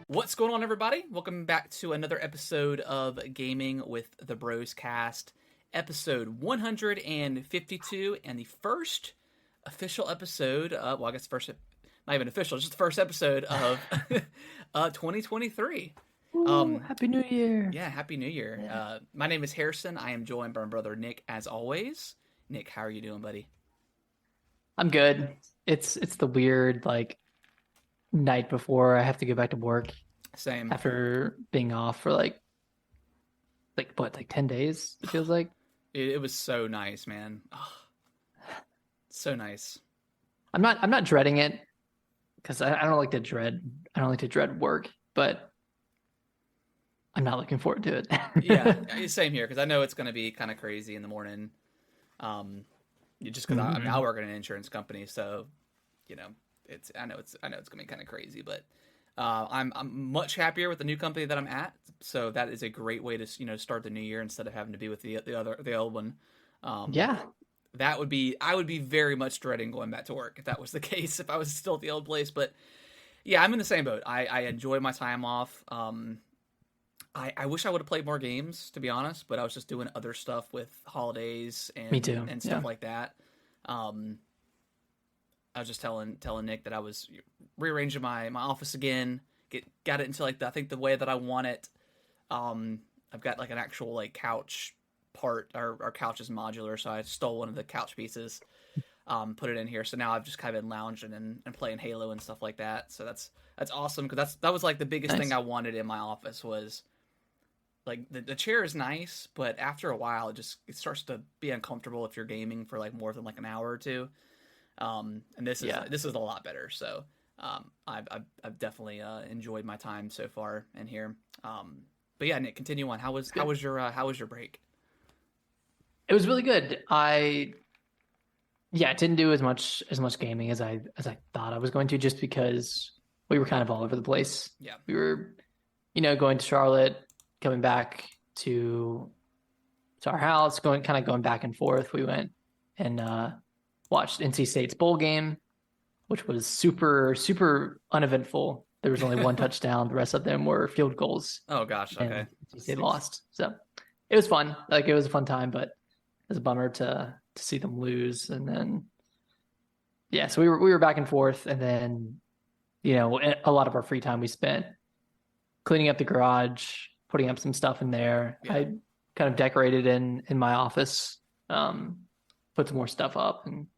What's going on, everybody? Welcome back to another episode of Gaming with the Bros Cast, episode 152, and the first official episode. I guess first, not even official, just the first episode of 2023. Ooh, Happy New Year. Yeah, Happy New Year. Yeah. My name is Harrison. I am joined by my brother Nick, as always. Nick, how are you doing, buddy? I'm good. It's the weird night before I have to go back to work Same. after being off for like 10 days, it feels like. It was so nice, man. Oh, so nice. I'm not dreading it because I don't like to dread work, but I'm not looking forward to it. Yeah, same here, because I know it's going to be kind of crazy in the morning. Just because I work at an insurance company, so I know it's gonna be kind of crazy, but I'm much happier with the new company that I'm at. So that is a great way to start the new year instead of having to be with the old one. Yeah. I would be very much dreading going back to work if that was the case, if I was still at the old place. But yeah, I'm in the same boat. I enjoy my time off. I wish I would have played more games, to be honest, but I was just doing other stuff with holidays and Me too. and stuff like that. I was just telling Nick that I was rearranging my office again. Got it into I think the way that I want it. I've got like an actual couch part. Our couch is modular, so I stole one of the couch pieces, put it in here. So now I've just kind of been lounging and playing Halo and stuff like that. So that's awesome, because that was like the biggest thing I wanted in my office was. Like the chair is nice, but after a while it starts to be uncomfortable if you're gaming for more than an hour or two. And this is a lot better. So I've definitely enjoyed my time so far in here. But yeah, Nick, continue on. How was your break? It was really good. I didn't do as much gaming as I thought I was going to, just because we were kind of all over the place. Yeah. We were, going to Charlotte, coming back to our house, going back and forth. We went and watched NC State's bowl game, which was super, super uneventful. There was only one touchdown. The rest of them were field goals. Oh gosh, okay. NC State lost. So it was fun. It was a fun time, but it was a bummer to see them lose. And then so we were back and forth, and then a lot of our free time we spent cleaning up the garage, putting up some stuff in there. Yeah. I kind of decorated in my office, put some more stuff up, and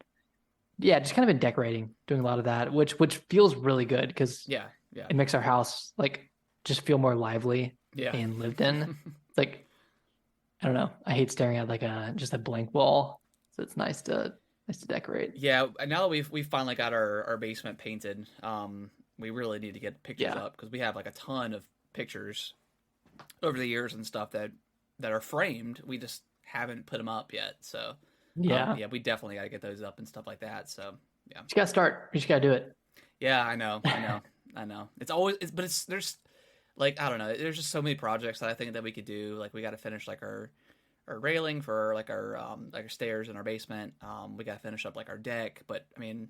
just kind of been decorating, doing a lot of that, which feels really good because it makes our house just feel more lively and lived in. It's I don't know. I hate staring at just a blank wall, so it's nice to decorate. Yeah, now that we've finally got our basement painted, we really need to get pictures up, because we have a ton of pictures over the years and stuff that are framed. We just haven't put them up yet. So we definitely got to get those up and stuff like that. So yeah, you got to start. You just got to do it. Yeah, I know. It's always, there's I don't know. There's just so many projects that I think that we could do. We got to finish our railing for our stairs in our basement. We got to finish up our deck, but I mean,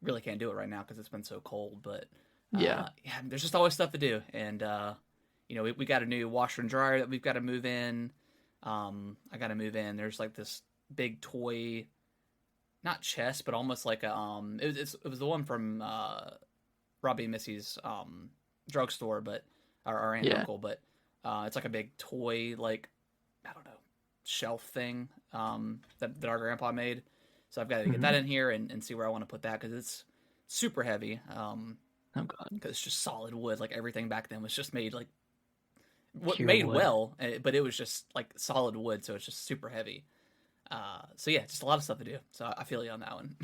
really can't do it right now because it's been so cold. But there's just always stuff to do. And we got a new washer and dryer that we've got to move in. I got to move in. There's this big toy, not chest, but almost it was the one from Robbie and Missy's drugstore, but our aunt and uncle. But it's a big toy, I don't know, shelf thing that our grandpa made. So I've got to get that in here and see where I want to put that, because it's super heavy. Oh God! Because it's just solid wood. Everything back then was just made made wood. Well, but it was just solid wood, so it's just super heavy. So yeah, just a lot of stuff to do. So I feel you on that one.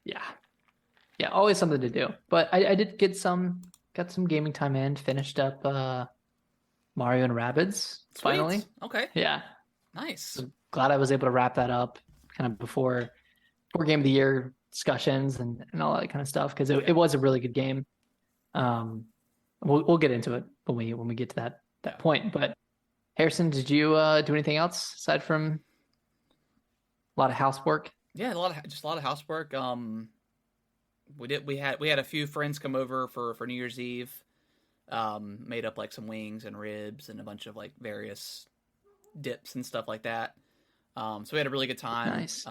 Yeah, always something to do. But I did got some gaming time in. Finished up Mario and Rabbids finally. Okay. Yeah, Nice. So glad I was able to wrap that up kind of before game of the year discussions and all that kind of stuff, because it was a really good game. We'll get into it when we get to that point. But Harrison, did you do anything else aside from a lot of housework? Yeah, a lot of housework. We had a few friends come over for New Year's Eve. Made up like some wings and ribs and a bunch of like various dips and stuff like that. So we had a really good time. Nice.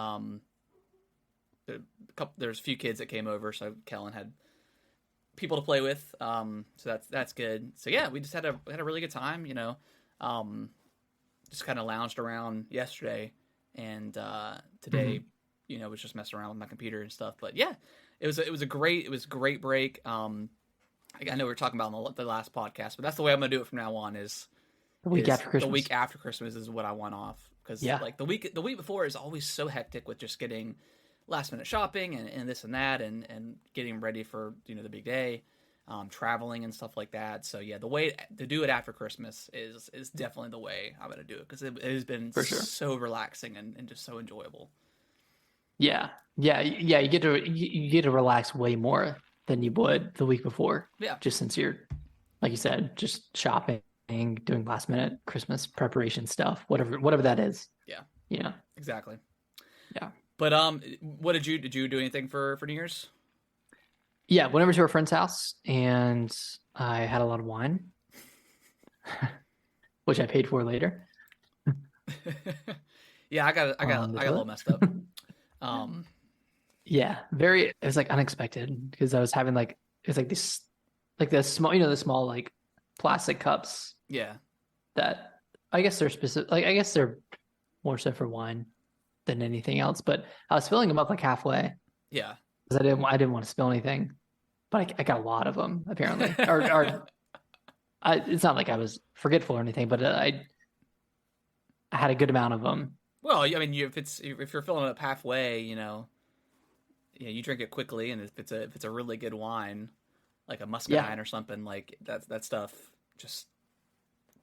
There's a few kids that came over, so Kellen had people to play with. So that's good. So yeah, we just had a really good time. Just kind of lounged around yesterday, and today, was just messing around with my computer and stuff. But yeah, it was a great break. I know we were talking about in the last podcast, but that's the way I'm gonna do it from now on. Is the week after Christmas. The week after Christmas is what I want off, because like the week before is always so hectic with just getting last minute shopping and this and that and getting ready for the big day, traveling and stuff like that. So yeah, the way to do it after Christmas is definitely the way I'm gonna do it, because it has been so relaxing and just so enjoyable. Yeah. You get to relax way more than you would the week before. Yeah. Just since you're, like you said, just shopping, doing last minute Christmas preparation stuff, whatever that is. Yeah. Exactly. Yeah. But what did you do anything for New Year's? Yeah, went over to a friend's house and I had a lot of wine, which I paid for later. Yeah, I got a little messed up. Yeah, it was like unexpected, because I was having the small like plastic cups. Yeah. That I guess they're specific. Like I guess they're more so for wine than anything else. But I was filling them up like halfway. Yeah. Because I didn't want to spill anything, but I got a lot of them apparently. It's not like I was forgetful or anything, but I had a good amount of them. Well, I mean, if you're filling it up halfway, you drink it quickly, and if it's a really good wine, like a muscadine or something, like that stuff just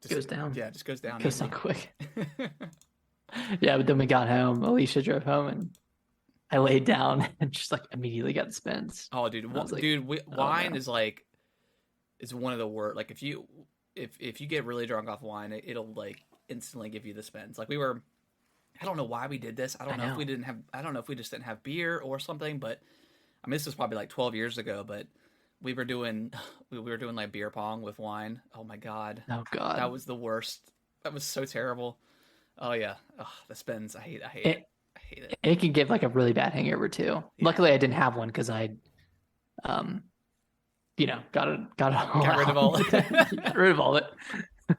goes down. Yeah, just goes down. Goes down quick. Yeah, but then we got home. Alicia drove home, and I laid down and just like immediately got the spins. Oh, dude, wine is one of the worst. Like if you get really drunk off wine, it'll like instantly give you the spins. Like I don't know why we did this. I don't know if we just didn't have beer or something, but I mean, this was probably like 12 years ago, but we were doing like beer pong with wine. Oh my God. Oh God. That was the worst. That was so terrible. Oh yeah. Oh, the spins. I hate it. I hate it. It can give like a really bad hangover too. Yeah. Luckily I didn't have one, because I got rid of all of it. Got rid of all of it.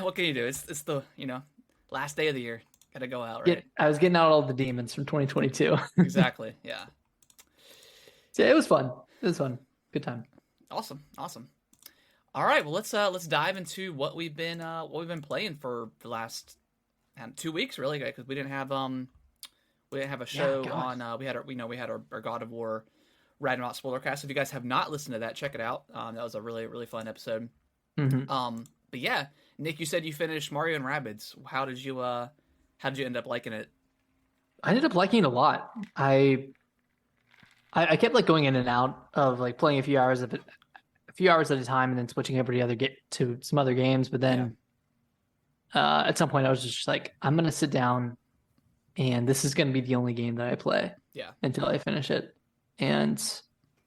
What can you do? It's the, last day of the year. Gotta go out, right? I was getting out all the demons from 2022. Exactly. Yeah. So it was fun. Good time. Awesome. All right. Well, let's dive into what we've been playing for the last 2 weeks, really, because we didn't have a show on. We had our God of War Ragnarok spoiler cast. If you guys have not listened to that, check it out. That was a really, really fun episode. Mm-hmm. But yeah, Nick, you said you finished Mario and Rabbids. How did you end up liking it? I ended up liking it a lot. I kept like going in and out of like playing a few hours at a time, and then switching over to some other games. But then at some point I was just like, I'm going to sit down, and this is going to be the only game that I play until I finish it. And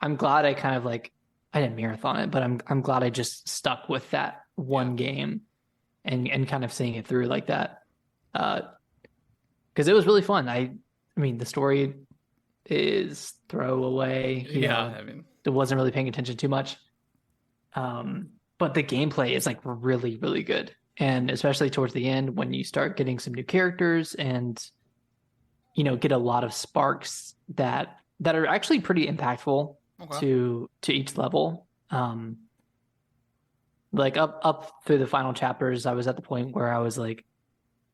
I'm glad I kind of like, I didn't marathon it, but I'm glad I just stuck with that one game and kind of seeing it through like that. Because it was really fun. I mean, the story is throwaway. I mean, I wasn't really paying attention too much. But the gameplay is like really, really good. And especially towards the end, when you start getting some new characters and, get a lot of sparks that are actually pretty impactful to each level. Like up through the final chapters, I was at the point where I was like,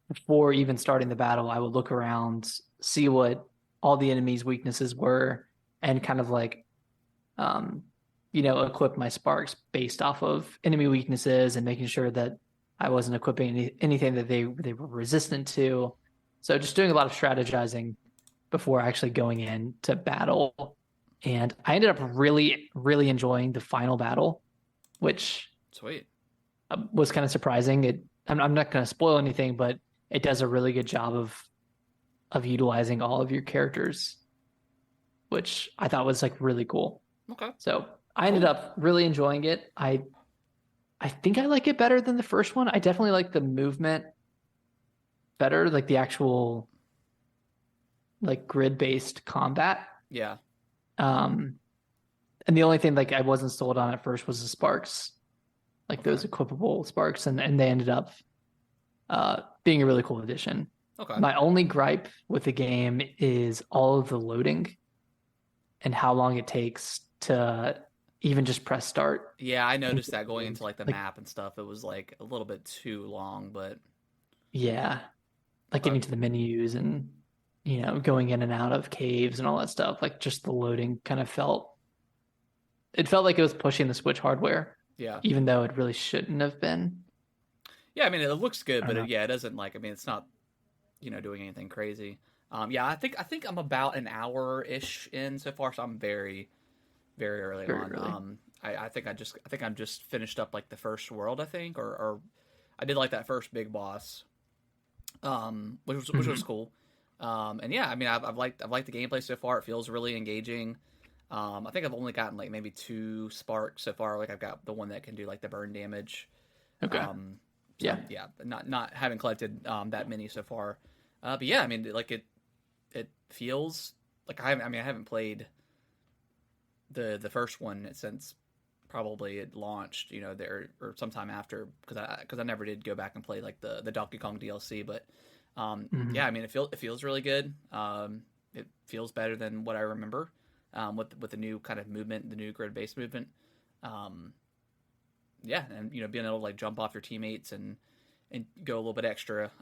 before even starting the battle, I would look around, see what all the enemies' weaknesses were, and kind of like, equip my sparks based off of enemy weaknesses, and making sure that I wasn't equipping anything that they were resistant to. So just doing a lot of strategizing before actually going in to battle. And I ended up really, really enjoying the final battle, which was kind of surprising. I'm not going to spoil anything, but it does a really good job of utilizing all of your characters which I thought was like really cool. Okay. So I ended up really enjoying it. I think I like it better than the first one. I definitely like the movement better, like the actual like grid-based combat. Yeah. Um, and the only thing like I wasn't sold on at first was the sparks, like Okay. those equipable sparks, and they ended up being a really cool addition. Okay. My only gripe with the game is all of the loading and how long it takes to even just press start. Yeah, I noticed that going into like the map and stuff. It was like a little bit too long, but yeah, like getting to the menus and going in and out of caves and all that stuff. Like just the loading kind of felt like it was pushing the Switch hardware. Yeah. Even though it really shouldn't have been. Yeah, I mean it looks good, but it doesn't like. I mean, it's not doing anything crazy. Yeah, I think I'm about an hour ish in so far, so I'm very, very early on. Early. I think I'm just finished up like the first world, I think, or I did like that first big boss, which was cool. And yeah, I mean I've liked the gameplay so far. It feels really engaging. I think I've only gotten like maybe 2 sparks so far. Like I've got the one that can do like the burn damage. Okay. So, yeah, not having collected that many so far. But yeah, I mean like it feels like I haven't played the first one since probably it launched, there or sometime after, because I never did go back and play like the Donkey Kong DLC. But yeah, I mean it feels really good. It feels better than what I remember, with the new kind of movement, the new grid based movement. Yeah, and being able to like jump off your teammates and go a little bit extra,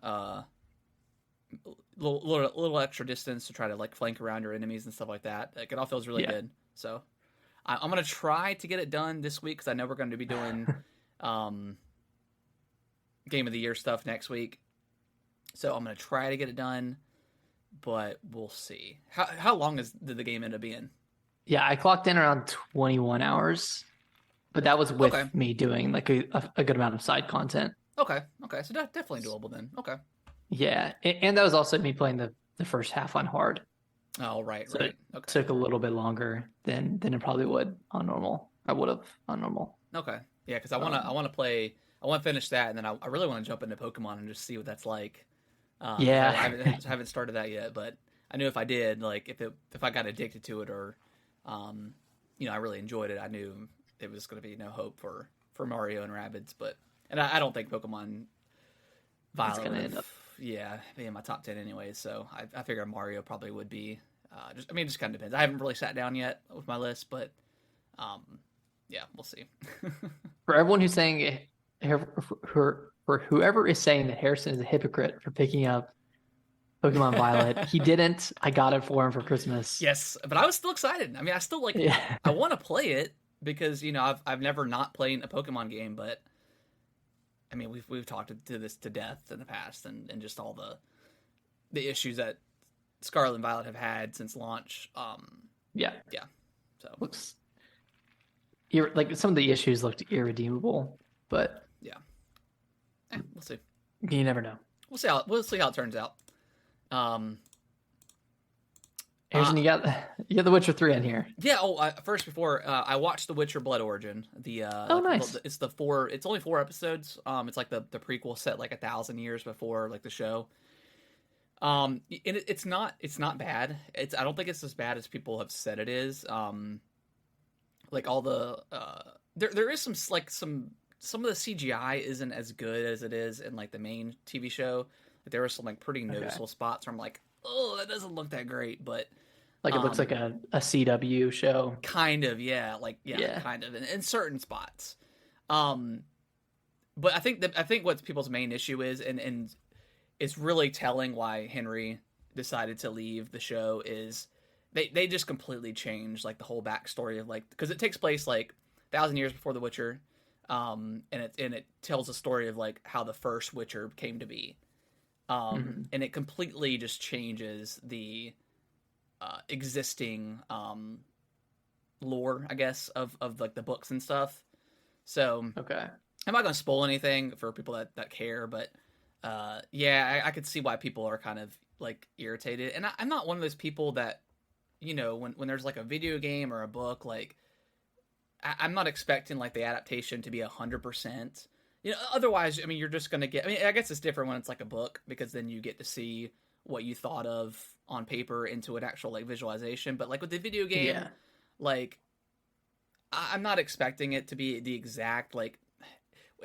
little extra distance to try to like flank around your enemies and stuff like that. Like it all feels really good. So I'm gonna try to get it done this week because I know we're going to be doing Game of the Year stuff next week. So I'm gonna try to get it done, but we'll see. How long did the game end up being? Yeah, I clocked in around 21 hours, but that was with me doing like a good amount of side content. Okay, so definitely doable then. Okay. Yeah, and that was also me playing the first half on hard. Oh, right, so right. It took a little bit longer than it probably would on normal. I would have on normal. Okay, yeah, because I want to finish that, and then I really want to jump into Pokemon and just see what that's like. Yeah, I haven't started that yet, but I knew if I did, like if I got addicted to it or, I really enjoyed it, I knew it was going to be no hope for Mario and Rabbids. But I don't think Pokemon Violet would end up be in my top 10 anyways. So I figure Mario probably would be. Just kind of depends. I haven't really sat down yet with my list, but yeah, we'll see. For everyone who's saying, for whoever is saying that Harrison is a hypocrite for picking up Pokemon Violet, he didn't. I got it for him for Christmas. Yes, but I was still excited. I mean, I still like. Yeah. I want to play it because I've never not played a Pokemon game, but I mean we've talked to this to death in the past, and just all the issues that Scarlet and Violet have had since launch. Yeah. So looks like some of the issues looked irredeemable, but we'll see. You never know. We'll see how it turns out. Harrison, you got The Witcher 3 in here. Yeah. First, before I watched The Witcher: Blood Origin. Nice. It's It's only 4 episodes. It's like the prequel set like 1,000 years before like the show. It's not bad. I don't think it's as bad as people have said it is. Like all the there is some of the CGI isn't as good as it is in like the main TV show. Like, there were some like pretty noticeable spots where I'm like, oh, that doesn't look that great, but like it looks like a CW show. Kind of, yeah, kind of in certain spots. But I think what people's main issue is, and it's really telling why Henry decided to leave the show, is they just completely changed like the whole backstory of like, because it takes place like 1,000 years before The Witcher, and it tells a story of like how the first Witcher came to be, and it completely just changes the existing lore, I guess, of like the books and stuff. So okay, I'm not gonna spoil anything for people that care, but I could see why people are kind of like irritated, and I'm not one of those people that when there's like a video game or a book, like I'm not expecting like the adaptation to be 100%. Otherwise, I mean, you're just gonna get. I mean, I guess it's different when it's like a book because then you get to see what you thought of on paper into an actual like visualization. But like with the video game, like I'm not expecting it to be the exact like.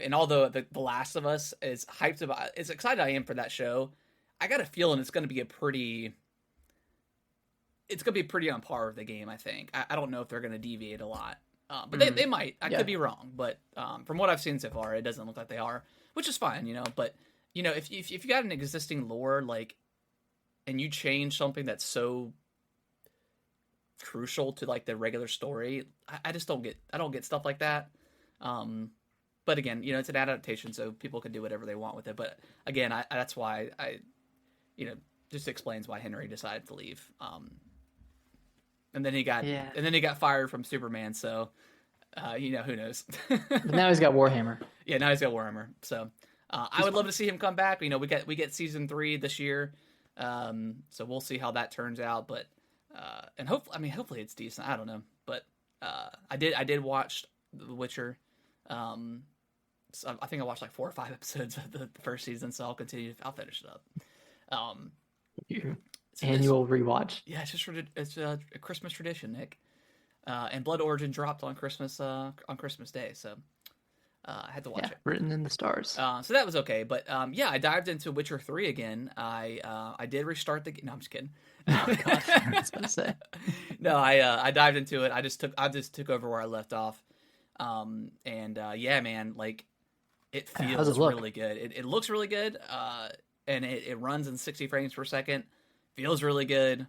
And although the Last of Us is hyped about, as excited I am for that show, I got a feeling it's going to be pretty on par with the game. I think. I don't know if they're going to deviate a lot. But they might. I could be wrong. But from what I've seen so far, it doesn't look like they are, which is fine, But, if you got an existing lore, like, and you change something that's so crucial to, like, the regular story, I just don't get stuff like that. But again, it's an adaptation, so people can do whatever they want with it. But again, that's why just explains why Henry decided to leave. And then he got fired from Superman. So, who knows? But now he's got Warhammer. Yeah, now he's got Warhammer. So, I would love to see him come back. We get season 3 this year. So we'll see how that turns out. But and hopefully it's decent. I don't know, but I did watch The Witcher. So I think I watched like 4 or 5 episodes of the first season. So I'll finish it up. Annual rewatch. Yeah, it's a Christmas tradition, Nick. And Blood Origin dropped on Christmas Day, so I had to watch it. Written in the stars. So that was okay, but I dived into Witcher 3 again. I did restart the game. No, I'm just kidding. Oh gosh, I was about to say. No, I dived into it. I just took over where I left off. Man, like it feels really good. It looks really good. And it runs in 60 frames per second. Feels really good.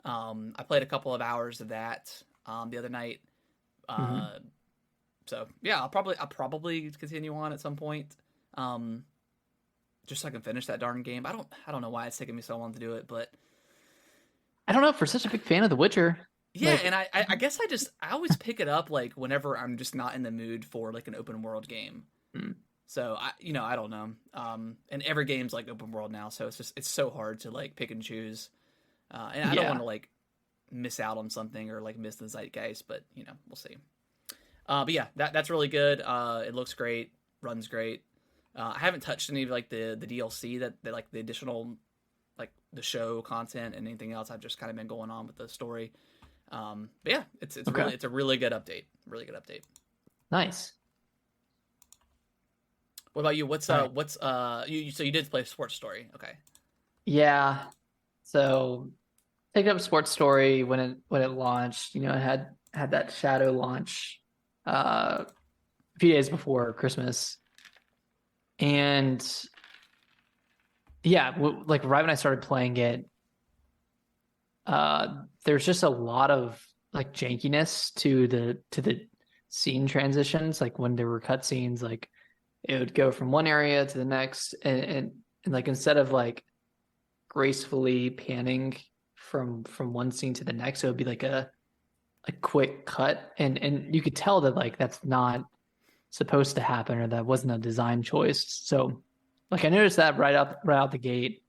I played a couple of hours of that the other night. So yeah, I'll probably continue on at some point. Just so I can finish that darn game. I don't know why it's taking me so long to do it, but I don't know. For such a big fan of The Witcher. Yeah, and I guess I always pick it up like whenever I'm just not in the mood for like an open world game. So I don't know. And every game's like open world now, so it's so hard to like pick and choose. And I don't want to like miss out on something or like miss the zeitgeist, but we'll see. But yeah, that's really good. It looks great, runs great. I haven't touched any of like the DLC that like the additional like the show content and anything else. I've just kind of been going on with the story. But yeah, it's a really good update. Really good update. Nice. What about you? So you did play Sports Story, okay? Yeah. So picked up Sports Story when it launched. It had that shadow launch a few days before Christmas, and yeah, like right when I started playing it, there's just a lot of like jankiness to the scene transitions. Like when there were cutscenes, like it would go from one area to the next, and like instead of like gracefully panning from one scene to the next, it would be like a quick cut, and you could tell that like that's not supposed to happen, or that wasn't a design choice. So like I noticed that right out the gate,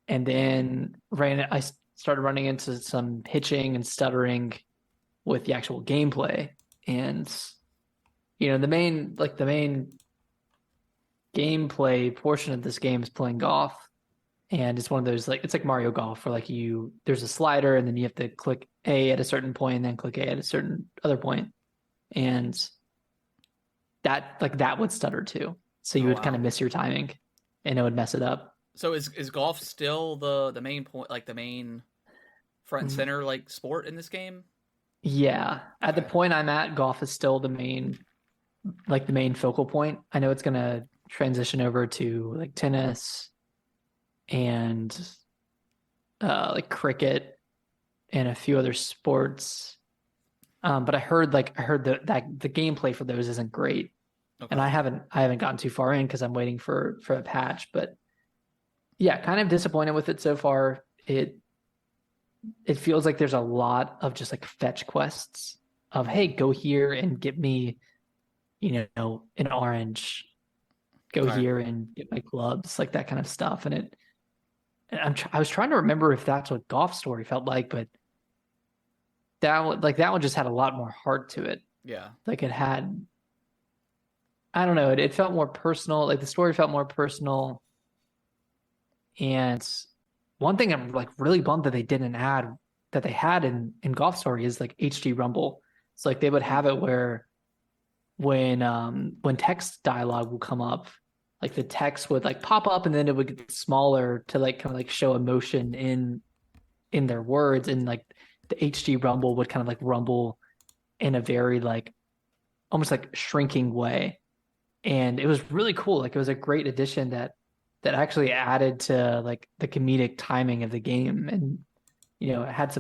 and then I started running into some hitching and stuttering with the actual gameplay, and the main gameplay portion of this game is playing golf, and it's one of those it's like Mario Golf where like there's a slider and then you have to click A at a certain point and then click A at a certain other point, and that would stutter too, so you would kind of miss your timing and it would mess it up. So is golf still the main point, like the main front and center like sport in this game? Yeah, at the point I'm at, golf is still the main focal point. I know it's gonna transition over to like tennis and like cricket and a few other sports, but I heard that the gameplay for those isn't great. Okay. And I haven't gotten too far in because I'm waiting for a patch. But yeah, kind of disappointed with it so far. It feels like there's a lot of just like fetch quests of, hey, go here and get me an orange, go here and get my gloves, like that kind of stuff. And I was trying to remember if that's what Golf Story felt like, but that one just had a lot more heart to it. Yeah. Like it had, I don't know, it felt more personal. Like the story felt more personal. And one thing I'm like really bummed that they didn't add that they had in Golf Story is like HD Rumble. It's like they would have it where when text dialogue would come up, like the text would like pop up and then it would get smaller to like kind of like show emotion in their words, and like the HD Rumble would kind of like rumble in a very like almost like shrinking way. And it was really cool. Like it was a great addition that actually added to like the comedic timing of the game, and it had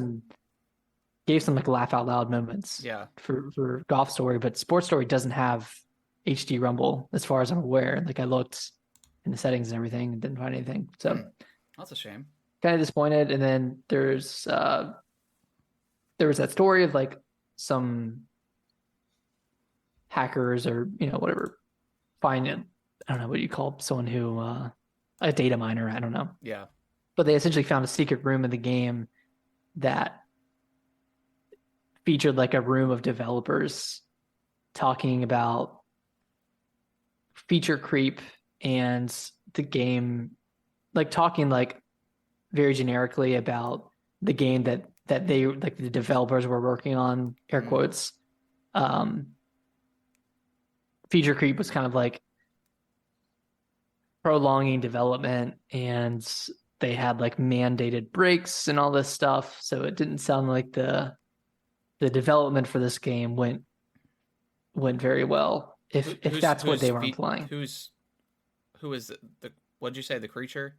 gave some like laugh out loud moments. Yeah. For Golf Story, but Sports Story doesn't have HD Rumble as far as I'm aware. Like I looked in the settings and everything and didn't find anything. So that's a shame. Kind of disappointed. And then there was that story of like some hackers or whatever find it. I don't know what you call someone who a data miner. I don't know. Yeah. But they essentially found a secret room in the game that featured like a room of developers talking about feature creep and the game, like talking like very generically about the game that they like the developers were working on, air quotes. Feature creep was kind of like prolonging development, and they had like mandated breaks and all this stuff, so it didn't sound like the development for this game went very well. If that's what they were implying. Who is the what'd you say, the creature?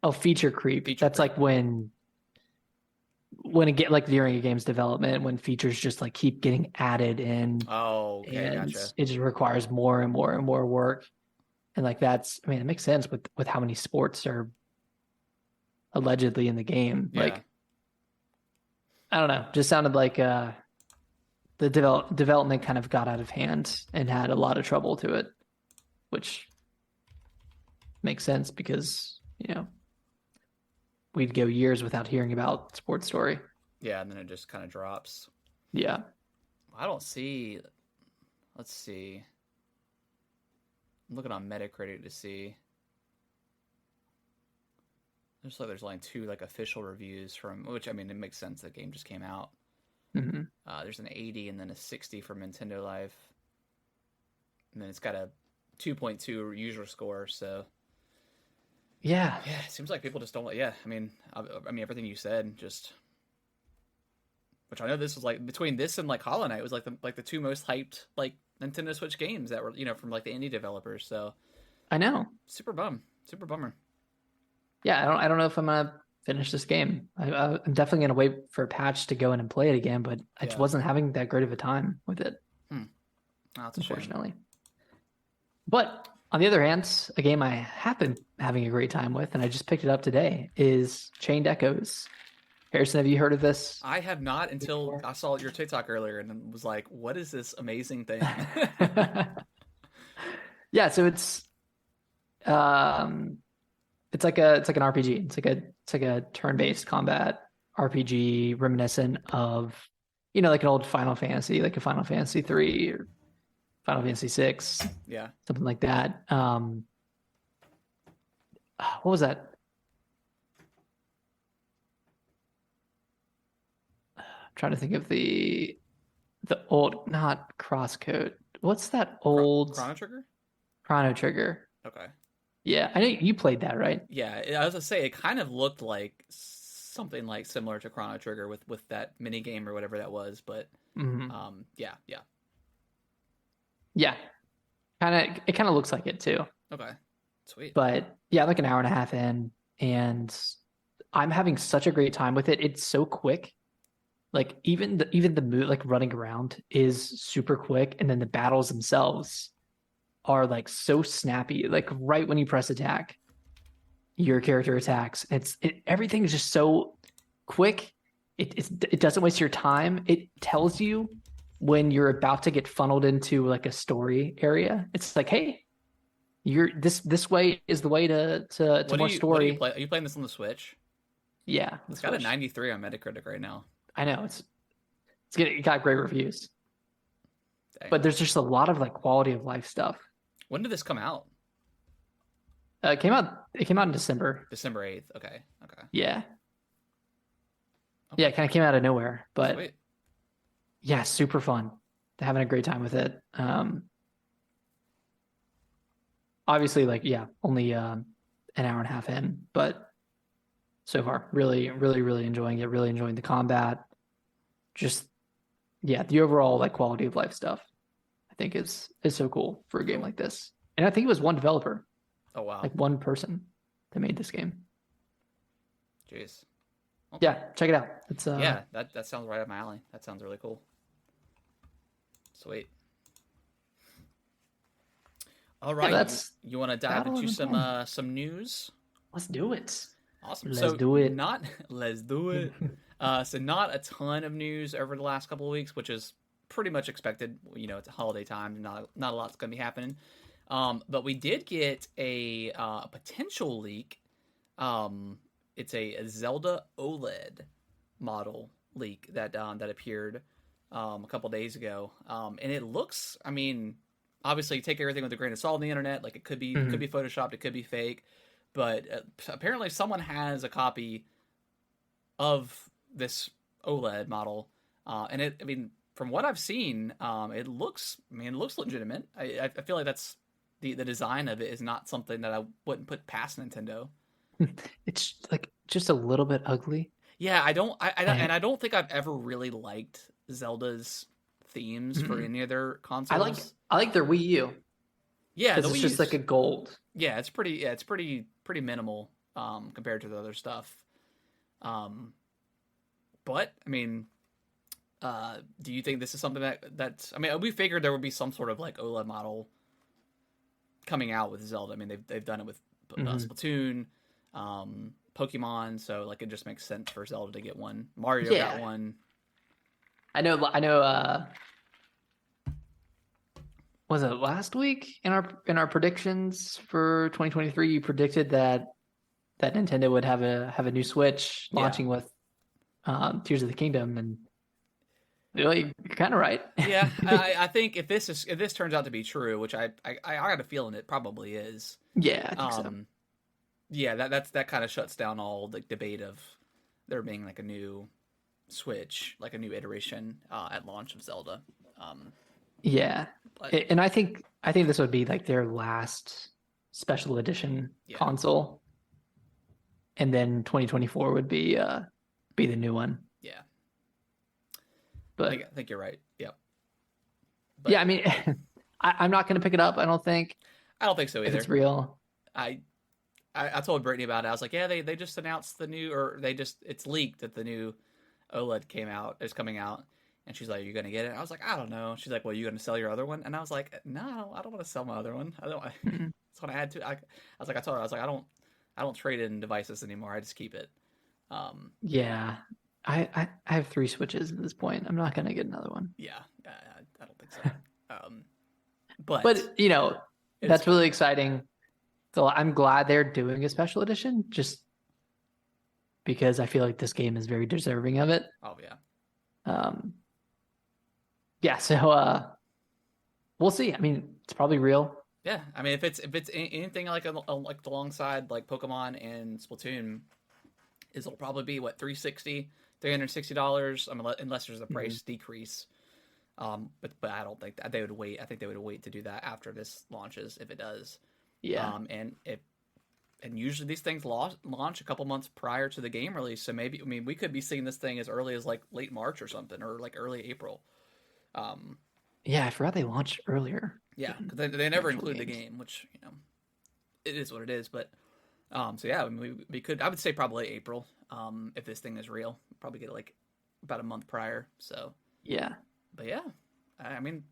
Oh, feature creep. That's creep. Like when it get like during a game's development, when features just like keep getting added in. Oh, okay, and gotcha. It just requires more and more and more work. And like it makes sense with how many sports are allegedly in the game. Yeah. Like I don't know, just sounded like the development kind of got out of hand and had a lot of trouble to it, which makes sense because, we'd go years without hearing about Sports Story. Yeah, and then it just kind of drops. Yeah. I don't see. Let's see. I'm looking on Metacritic to see. Looks like there's only 2 like official reviews from, which it makes sense. The game just came out. Mm-hmm. There's an 80 and then a 60 from Nintendo Life, and then it's got a 2.2 user score. So yeah, it seems like people just don't. Yeah, everything you said, just which I know this was like between this and like Hollow Knight was like the 2 most hyped like Nintendo Switch games that were from like the indie developers. So I know, super bummer. Yeah, I don't know if I'm gonna finish this game. I'm definitely gonna wait for a patch to go in and play it again, but I just wasn't having that great of a time with it. That's unfortunately. But on the other hand, a game I have been having a great time with, and I just picked it up today, is Chained Echoes. Harrison, have you heard of this? I have not until I saw your TikTok earlier and was like, what is this amazing thing? Yeah, so it's like an RPG. It's like a turn-based combat RPG reminiscent of, like an old Final Fantasy, like a Final Fantasy 3 or Final Fantasy 6. Yeah. Something like that. What was that? I'm trying to think of the old, not Crosscode. What's that old? Chrono Trigger? Chrono Trigger. Okay. Yeah, I know you played that, right? Yeah, I was gonna say it kind of looked like something like similar to Chrono Trigger with that mini game or whatever that was, but yeah. Yeah, it kind of looks like it too. Okay, sweet. But yeah, like an hour and a half in, and I'm having such a great time with it. It's so quick. Like even the move, like running around is super quick, and then the battles themselves are like so snappy. Like right when you press attack, your character attacks. Everything is just so quick. It doesn't waste your time. It tells you when you're about to get funneled into like a story area. It's like, hey, you're this way is the way to more story. Are you playing this on the Switch? Yeah, it's got a 93 on Metacritic right now. I know, It got great reviews. Dang. But there's just a lot of like quality of life stuff. When did this come out? It came out in December. December 8th. Okay. Yeah. Okay. Yeah, it kind of came out of nowhere, but sweet. Yeah, super fun. Having a great time with it. Obviously, like, yeah, only an hour and a half in, but so far, really, really, really enjoying it. Really enjoying the combat. Just, yeah, the overall like quality of life stuff, I think is so cool for a game like this. And I think it was one developer. Oh wow! Like one person that made this game. Jeez. Okay. Yeah, check it out. It's yeah, that sounds right up my alley. That sounds really cool. Sweet. All right, yeah, you want to dive into some news? Let's do it. Awesome. Let's do it. Let's do it. So not a ton of news over the last couple of weeks, which is pretty much expected. You know, it's a holiday time, not a lot's going to be happening. But we did get a potential leak. It's a Zelda OLED model leak that appeared a couple days ago, and it looks. I mean, obviously, take everything with a grain of salt on the internet. Like it could be photoshopped, it could be fake, but apparently someone has a copy of this OLED model, and it. I mean, from what I've seen, it looks legitimate. I feel like that's the design of it is not something that I wouldn't put past Nintendo. It's like just a little bit ugly. Yeah, I don't think I've ever really liked Zelda's themes for any of their consoles. I like their Wii U. Yeah, because it's just like a gold. Yeah, it's pretty minimal compared to the other stuff. But I mean, do you think this is something that's? I mean, we figured there would be some sort of like OLED model coming out with Zelda. I mean, they've done it with Splatoon, Pokemon, so like it just makes sense for Zelda to get one. Mario got one. I know. Was it last week in our predictions for 2023? You predicted that Nintendo would have a new Switch launching with Tears of the Kingdom, and you're kind of right. Yeah, I think if this turns out to be true, which I got a feeling it probably is. Yeah, I think so. Yeah, that kind of shuts down all the debate of there being like a new Switch, like a new iteration at launch of Zelda. Yeah, and I think this would be like their last special edition console, and then 2024 would be the new one. Yeah, but I think you're right. Yep. But, yeah, I mean, I'm not going to pick it up. I don't think so either. If it's real. I told Brittany about it. I was like, yeah, they just announced it's leaked that the new OLED is coming out. And she's like, are you going to get it? I was like, I don't know. She's like, well, are you going to sell your other one? And I was like, no, I don't want to sell my other one. I don't. That's what I had to. I told her, I don't trade in devices anymore. I just keep it. Yeah. I have 3 Switches at this point. I'm not going to get another one. Yeah. I don't think so. But you know, that's really exciting. So I'm glad they're doing a special edition just because I feel like this game is very deserving of it. Oh yeah. Yeah, so we'll see. I mean, it's probably real. Yeah, I mean, if it's anything like alongside like Pokemon and Splatoon, it'll probably be what $360. I mean, unless there's a price decrease. But I don't think that they would wait. I think they would wait to do that after this launches if it does. Yeah. And usually these things launch a couple months prior to the game release. So maybe, I mean, we could be seeing this thing as early as like late March or something, or like early April. Yeah, I forgot they launched earlier. Yeah, because they never include the game, which, you know, it is what it is. But so yeah, I mean, we could. I would say probably April. If this thing is real, probably get it like about a month prior. So yeah, but yeah, I mean,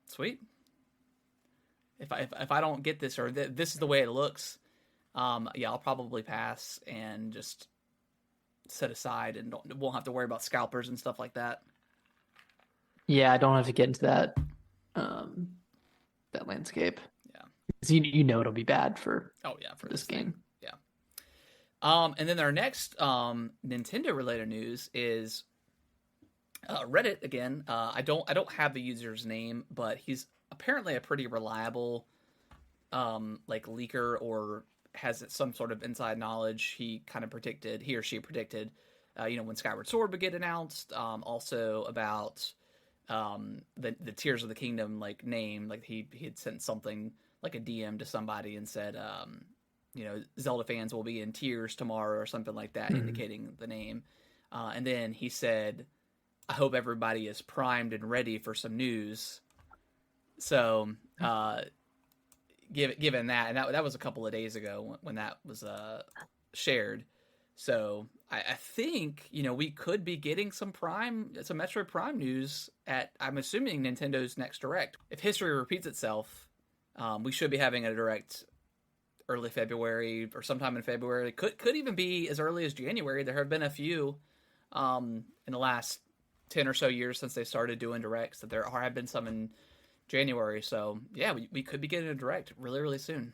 sweet. If I don't get this, or this is the way it looks, yeah, I'll probably pass and just set aside and won't have to worry about scalpers and stuff like that. Yeah, I don't have to get into that that landscape. Yeah, because you know it'll be bad for this game. Yeah. And then our next Nintendo related news is Reddit again. I don't have the user's name, but he's apparently a pretty reliable like leaker, or has some sort of inside knowledge. He or she predicted, when Skyward Sword would get announced. Also about the Tears of the Kingdom like name. Like he had sent something like a DM to somebody and said, Zelda fans will be in tears tomorrow or something like that, indicating the name. And then he said, I hope everybody is primed and ready for some news. So, given that, and that was a couple of days ago when that was shared. So I think we could be getting some Metroid Prime news at, I'm assuming, Nintendo's next Direct. If history repeats itself, we should be having a Direct early February or sometime in February. Could even be as early as January. There have been a few in the last 10 or so years since they started doing Directs, that there have been some in January. So yeah, we could be getting a Direct really, really soon.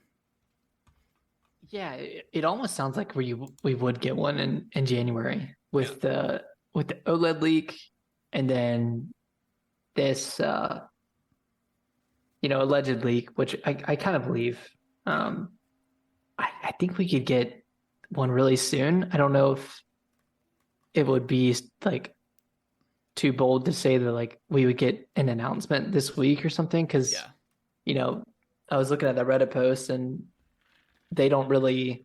Yeah, it almost sounds like we would get one in January with the OLED leak, and then this alleged leak, which I kind of believe. I think we could get one really soon. I don't know if it would be like too bold to say that like we would get an announcement this week or something, because I was looking at that Reddit post and they don't really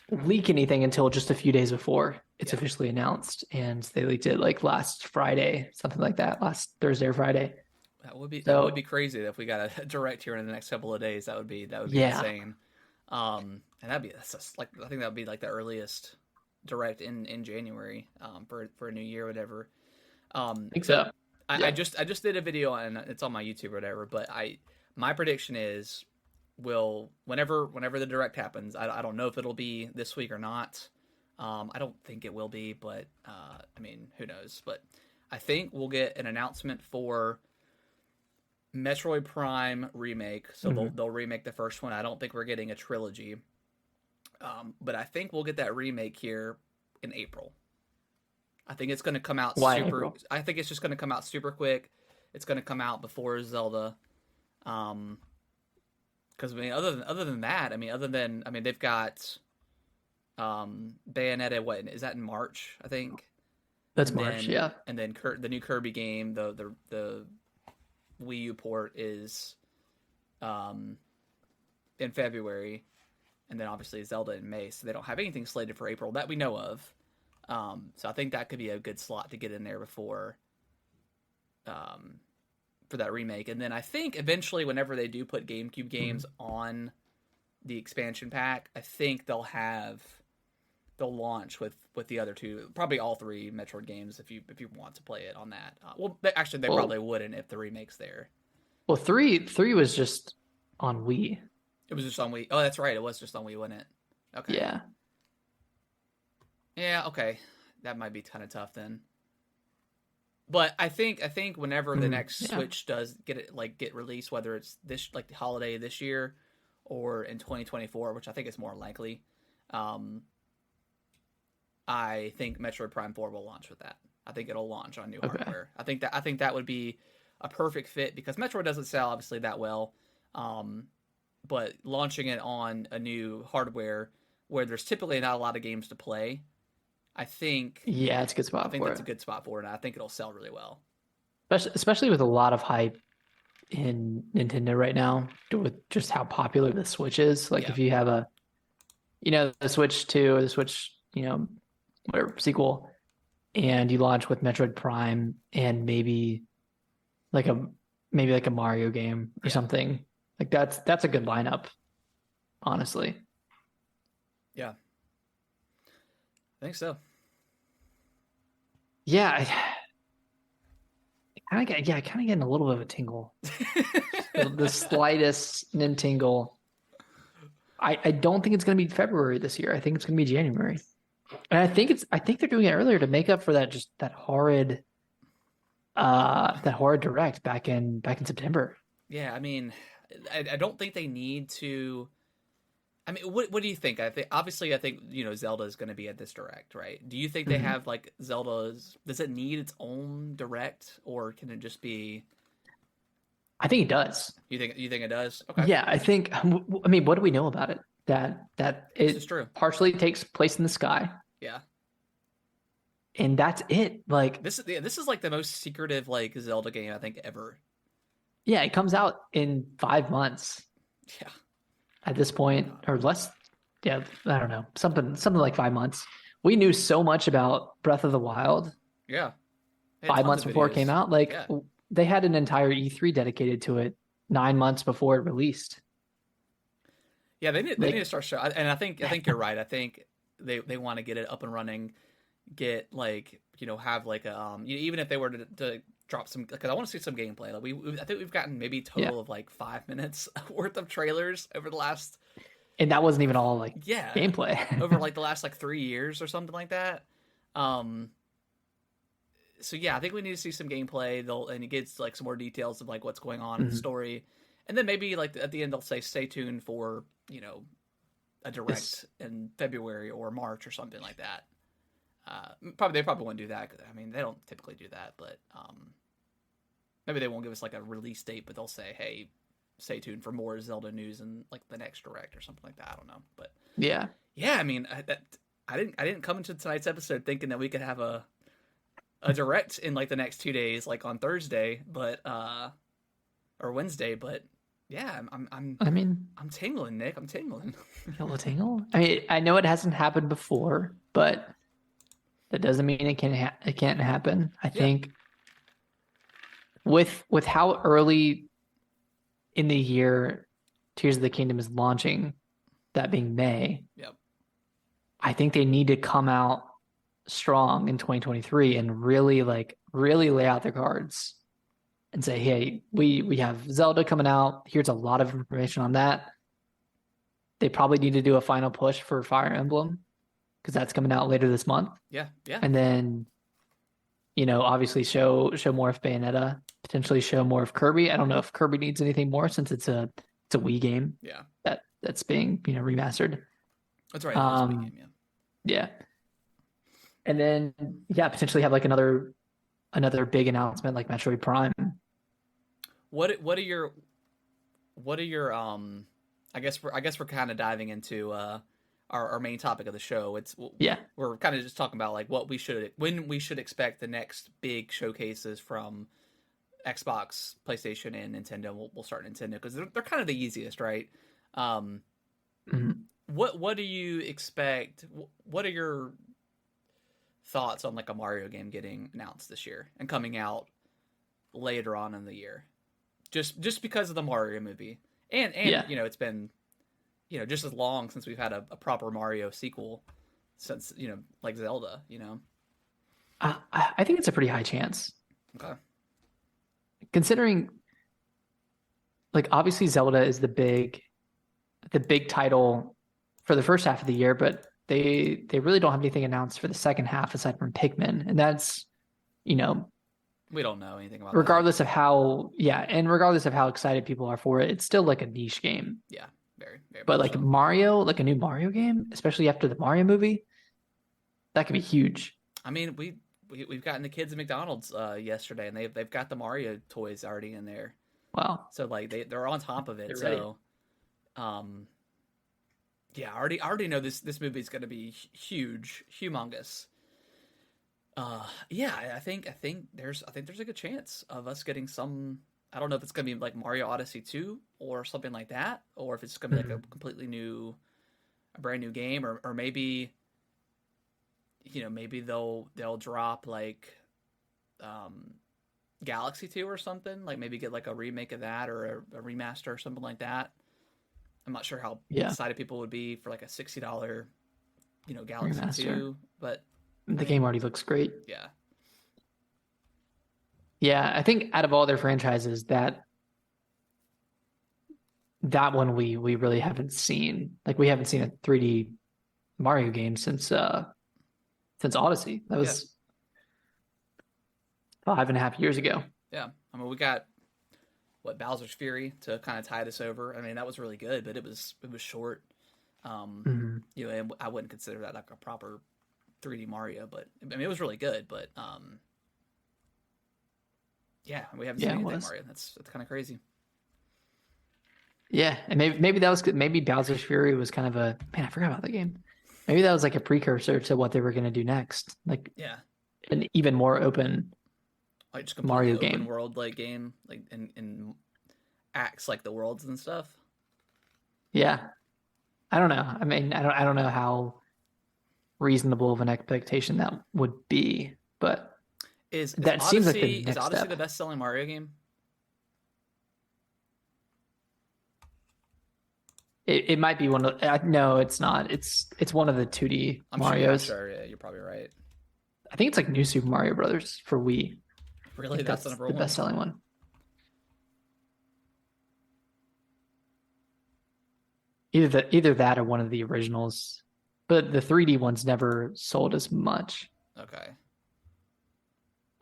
leak anything until just a few days before it's officially announced, and they leaked it like last Friday, something like that, last Thursday or Friday. That would be crazy if we got a Direct here in the next couple of days. That would be insane. And I think that would be like the earliest Direct in January for a new year or whatever. I think so. I just did a video, and it's on my YouTube or whatever, but my prediction is whenever the Direct happens, I don't know if it'll be this week or not. I don't think it will be, but who knows? But I think we'll get an announcement for Metroid Prime Remake. So they'll remake the first one. I don't think we're getting a trilogy. But I think we'll get that remake here in April. I think it's going to come out April? I think it's just going to come out super quick. It's going to come out before Zelda. Because other than that, they've got Bayonetta. What is that in March? I think that's March. Yeah, and then the new Kirby game, the Wii U port is in February, and then obviously Zelda in May. So they don't have anything slated for April that we know of. So I think that could be a good slot to get in there before for that remake. And then I think eventually, whenever they do put GameCube games on the expansion pack, I think they'll launch with the other two, probably all three Metroid games if you want to play it on that. They probably wouldn't if the remake's there. Well, three was just on Wii. It was just on Wii. Oh, that's right. It was just on Wii, wasn't it? Okay. Yeah. Yeah. Okay. That might be kind of tough then. But I think whenever the next Switch does get released, whether it's this the holiday this year or in 2024, which I think is more likely, I think Metroid Prime 4 will launch with that. I think it'll launch on new hardware. I think that would be a perfect fit, because Metroid doesn't sell obviously that well, but launching it on a new hardware where there's typically not a lot of games to play, I think it's a good spot. I think that's a good spot for it, and I think it'll sell really well. Especially with a lot of hype in Nintendo right now, with just how popular the Switch is. Like if you have the Switch 2 or the Switch, whatever sequel, and you launch with Metroid Prime and maybe like a Mario game or something, like that's a good lineup, honestly. Yeah, I think so. Yeah, I kind of getting a little bit of a tingle, the slightest nintingle. I don't think it's going to be February this year. I think it's going to be January. And I think they're doing it earlier to make up for that horrid Direct back in September. Yeah, I don't think they need to. I mean, what do you think? I think obviously, I think Zelda is going to be at this direct, right? Do you think they Mm-hmm. have like Zelda's? Does it need its own direct, or can it just be? I think it does. You think it does? Okay, Yeah, I think. I mean, what do we know about it? That this is it true. partially takes place in the sky, Yeah, and that's it. Like, this is like the most secretive like Zelda game I think ever. yeah, it comes out in 5 months Yeah. at this Oh my point, God. or less. Yeah, I don't know, something like 5 months. We knew so much about Breath of the Wild Yeah. They had 5 months tons of before it came videos. out. Like, Yeah. they had an entire E3 dedicated to it 9 months before it released. Yeah, they need to Like, start show, and I think you're right. I think they want to get it up and running, get like have like a even if they were to drop some because I want to see some gameplay. Like I think we've gotten maybe yeah, total of like 5 minutes worth of trailers over the last and that wasn't even all like yeah gameplay. over like the last like 3 years or something like that. Um, so yeah, I think we need to see some gameplay. And it gets like some more details of like what's going on in the Mhm. story, and then maybe like at the end they'll say stay tuned for a This, direct in February or March or something like that. Probably they probably won't do that. 'Cause, I mean, they don't typically do that, but maybe they won't give us like a release date, but they'll say, "Hey, stay tuned for more Zelda news and like the next direct or something like that." I don't know, but yeah, yeah, I mean, I didn't come into tonight's episode thinking that we could have a direct in like the next 2 days, like on Thursday, but or Wednesday, but yeah, I mean, I'm tingling, Nick. I'm tingling. tingle tingle. I mean, I know it hasn't happened before, but that doesn't mean it can't happen. I Yeah. think with how early in the year Tears of the Kingdom is launching, that being May, Yep. I think they need to come out strong in 2023 and really lay out their cards and say, hey, we have Zelda coming out. Here's a lot of information on that. They probably need to do a final push for Fire Emblem because that's coming out later this month. Yeah. Yeah. And then, obviously show more of Bayonetta, potentially show more of Kirby. I don't know if Kirby needs anything more since it's a Wii game Yeah. that's being, remastered. That's right. It is a big Um, game. Yeah. yeah. And then yeah, potentially have like another big announcement like Metroid Prime. What are your I guess we're kind of diving into our main topic of the show. Yeah. We're kind of just talking about like when we should expect the next big showcases from Xbox, PlayStation, and Nintendo. We'll start Nintendo because they're kind of the easiest, right? Um, Mhm. what do you expect? What are your thoughts on like a Mario game getting announced this year and coming out later on in the year? Just because of the Mario movie, and Yeah. it's been just as long since we've had a proper Mario sequel since like Zelda. I think it's a pretty high chance Okay. considering like obviously Zelda is the big title for the first half of the year, but they really don't have anything announced for the second half aside from Pikmin, and that's you know We don't know anything about that. regardless of how excited people are for it, it's still like a niche game. Yeah, very very But much like so. Mario, like a new Mario game, especially after the Mario movie, that could be huge. I mean, we've gotten the kids at McDonald's yesterday, and they've got the Mario toys already in there. Wow, So like they're on top of it. they're ready. So, um, yeah, I already know this movie is going to be huge, humongous. Yeah, I think there's a good chance of us getting some. I don't know if it's going to be like Mario Odyssey 2 or something like that, or if it's going to be like Mhm. a completely a brand new game, or maybe maybe they'll drop like um Galaxy 2 or something, like maybe get like a remake of that or a remaster or something like that. I'm not sure how Yeah, excited people would be for like a $60, Galaxy remaster. 2, but I The game mean, already looks great. yeah. Yeah, I think out of all their franchises, that one we really haven't seen. Like we haven't seen a 3D Mario game since Odyssey. That Yeah. was 5.5 years ago. Yeah. I mean, we got Bowser's Fury to kind of tide us over. I mean, that was really good, but it was short. You know, I wouldn't consider that like a proper 3D Mario, but I mean, it was really good. But yeah, we haven't seen anything Mario. That's kind of crazy. Yeah, and maybe that was good. Maybe Bowser's Fury was kind of a man. I forgot about that game. Maybe that was like a precursor to what they were going to do next. Like, an even more open, like just completely Mario open game. World like game, like in acts like the worlds and stuff. Yeah, I don't know. I mean, I don't know how reasonable of an expectation that would be, but that Odyssey, seems like the next Odyssey step. The best-selling Mario game? It might be one of no, it's not. It's one of the 2D Marios. Sure, yeah, you're probably right. I think it's like New Super Mario Brothers for Wii. Really, that's the best-selling one. Either that or one of the originals, but the 3D ones never sold as much. Okay.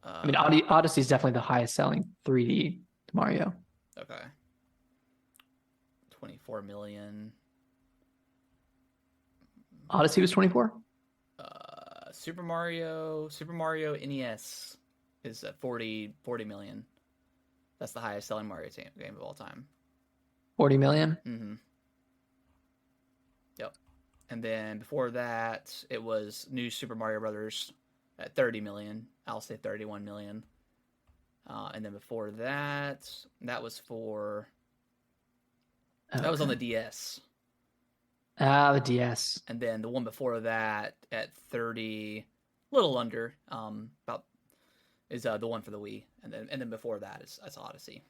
I mean, Odyssey is definitely the highest-selling 3D Mario. Okay. 24 million. Odyssey was 24? Super Mario NES is at 40 million. That's the highest selling Mario game of all time. 40 million? Mm-hmm. Yep. And then before that, it was New Super Mario Brothers at 30 million. I'll say 31 million. And then before that, that was for... Okay. That was on the DS. The DS. And then the one before that at 30, little under, about is the one for the Wii, and then before that is Odyssey.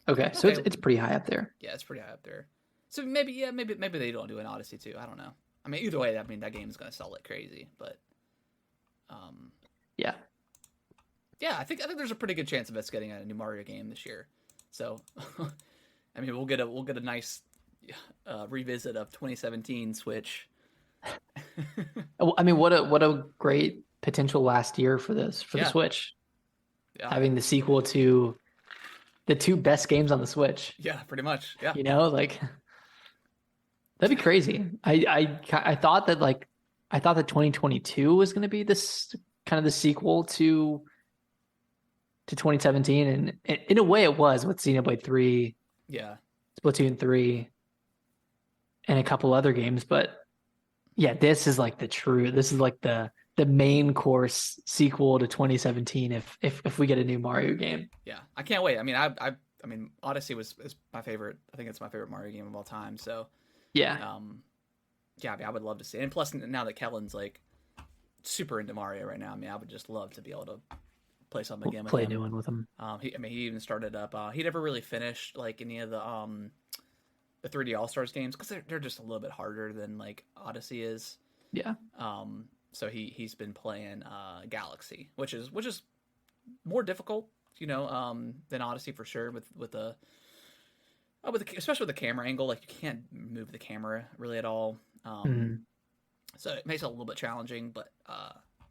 Okay, so it's pretty high up there. Yeah, it's pretty high up there. So maybe they don't do an Odyssey too. I don't know. I mean, either way, I mean that game is going to sell like crazy. But yeah, I think there's a pretty good chance of us getting a new Mario game this year. So. I mean, we'll get a nice revisit of 2017 Switch. I mean, what a great potential last year for the Switch. Yeah. Having the sequel to the two best games on the Switch. Yeah, pretty much. Yeah. You know, like that'd be crazy. I thought that 2022 was going to be this kind of the sequel to 2017, and in a way it was with Xenoblade 3. Yeah. Splatoon 3 and a couple other games, but yeah, this is like the main course sequel to 2017 if we get a new Mario game. Yeah. I can't wait. I mean, I mean Odyssey is my favorite. I think it's my favorite Mario game of all time, so yeah. Yeah, I mean, I would love to see it. And plus now that Kellen's like super into Mario right now, I mean, I would just love to be able to play something again with him. Play a new one with him. He even started up. He never really finished like any of the 3D All Stars games because they're just a little bit harder than like Odyssey is. Yeah. So he's been playing Galaxy, which is more difficult, you know, than Odyssey for sure. Especially with the camera angle, like you can't move the camera really at all. So it makes it a little bit challenging, but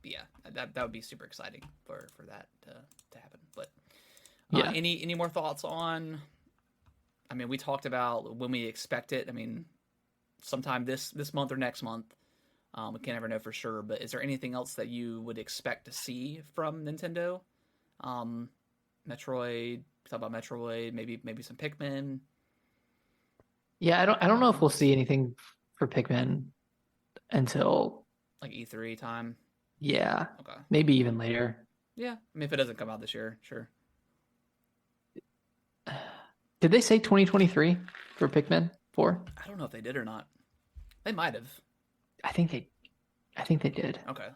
yeah, that would be super exciting for that to happen. But yeah. Any more thoughts on? I mean, we talked about when we expect it. I mean, sometime this month or next month. We can't ever know for sure. But is there anything else that you would expect to see from Nintendo? Metroid. Talk about Metroid. Maybe some Pikmin. Yeah, I don't know if we'll see anything for Pikmin until like E3 time. Yeah. Okay. Maybe even later. Yeah. I mean, if it doesn't come out this year, sure. Did they say 2023 for Pikmin 4? I don't know if they did or not. They might have. I think they did. Okay.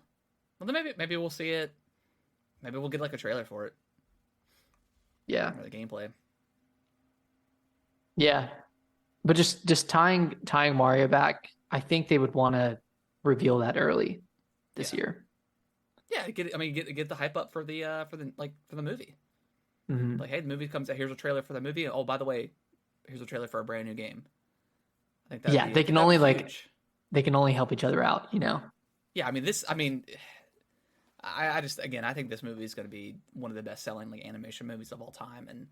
Well, then maybe we'll see it. Maybe we'll get like a trailer for it. Yeah. Or the gameplay. Yeah. But just tying Mario back, I think they would want to reveal that early this year. Yeah, get the hype up for the movie. Mm-hmm. Like, hey, the movie comes out. Here's a trailer for the movie. Oh, by the way, here's a trailer for a brand new game. I think they can only help each other out, you know. Yeah, I think this movie is going to be one of the best selling like animation movies of all time. And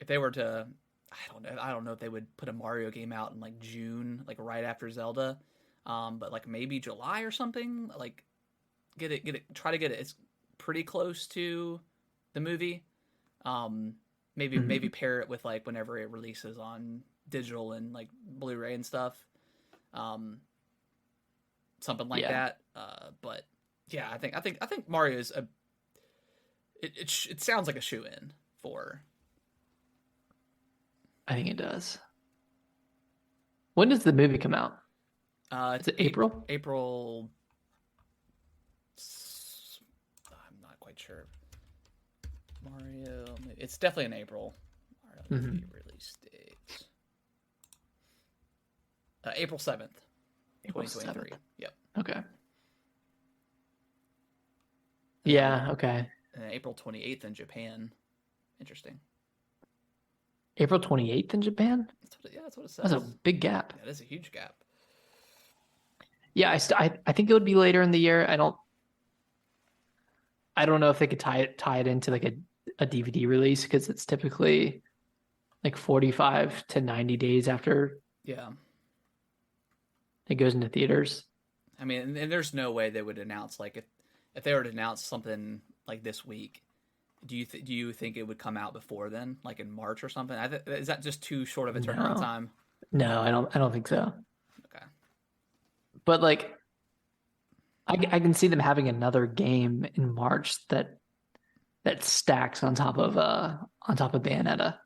if they were to, I don't know if they would put a Mario game out in like June, like right after Zelda, but like maybe July or something. Like try to get it. It's pretty close to the movie. Maybe pair it with like whenever it releases on digital and like Blu-ray and stuff. Something like that. But yeah, I think Mario is a. It sounds like a shoe-in for. I think it does. When does the movie come out? Is it April? April. I'm not quite sure. Mario. It's definitely in April. Mario movie release date. April 7th, 2023. Yep. Okay. Yeah. Okay. And April 28th in Japan. Interesting. April 28th in Japan? That's what it says. That's a big gap. That is a huge gap. Yeah, I think it would be later in the year. I don't know if they could tie it into like a DVD release, because it's typically like 45 to 90 days after it goes into theaters. I mean, and there's no way they would announce, like, if they were to announce something like this week, do you think it would come out before then, like in March or something? Is that just too short of a turnaround time? No, I don't think so. Okay. But like, I can see them having another game in March that stacks on top of Bayonetta.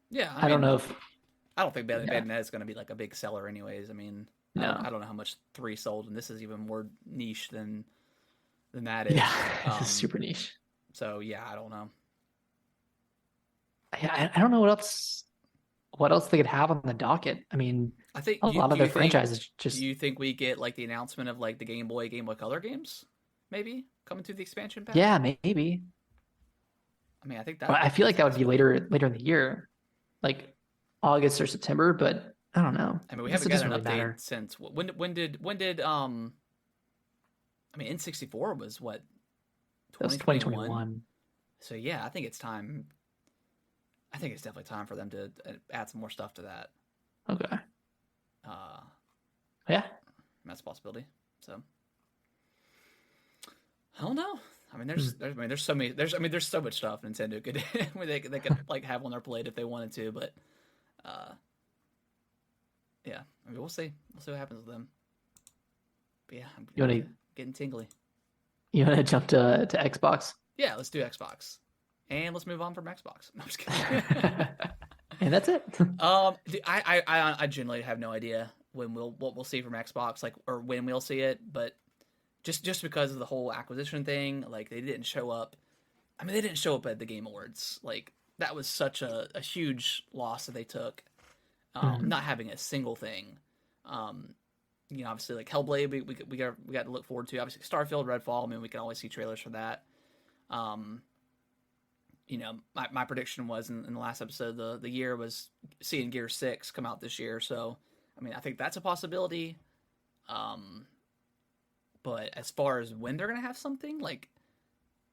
Yeah, I don't know if. I don't think Bayonetta is going to be like a big seller, anyways. I mean, no. I don't know how much 3 sold, and this is even more niche than that is. Yeah, it's super niche. So yeah, I don't know. I don't know what else they could have on the docket. I mean, I think a lot of their franchises just. Do you think we get like the announcement of like the Game Boy Color games, maybe coming to the expansion pack? Yeah, maybe. I mean, I think that. I feel like that would be later in the year, like August or September. But I don't know. I mean, we haven't gotten an update since when did I mean, N64 was what? That was 2021. So yeah, I think it's time. I think it's definitely time for them to add some more stuff to that. Okay. Yeah, that's a possibility. So I don't know. I mean, there's so much stuff Nintendo could they could like have on their plate if they wanted to, but yeah. I mean, we'll see. We'll see what happens with them. But yeah, I'm getting tingly. You want to jump to Xbox? Yeah, let's do Xbox, and let's move on from Xbox. No, I'm just kidding. And that's it. I genuinely have no idea what we'll see from Xbox, like, or when we'll see it, but just because of the whole acquisition thing, like, they didn't show up. I mean, they didn't show up at the Game Awards. Like, that was such a huge loss that they took. Not having a single thing. You know, obviously, like Hellblade, we got to look forward to. Obviously, Starfield, Redfall. I mean, we can always see trailers for that. You know, my prediction was in the last episode of the year was seeing Gear 6 come out this year. So, I mean, I think that's a possibility. But as far as when they're going to have something, like,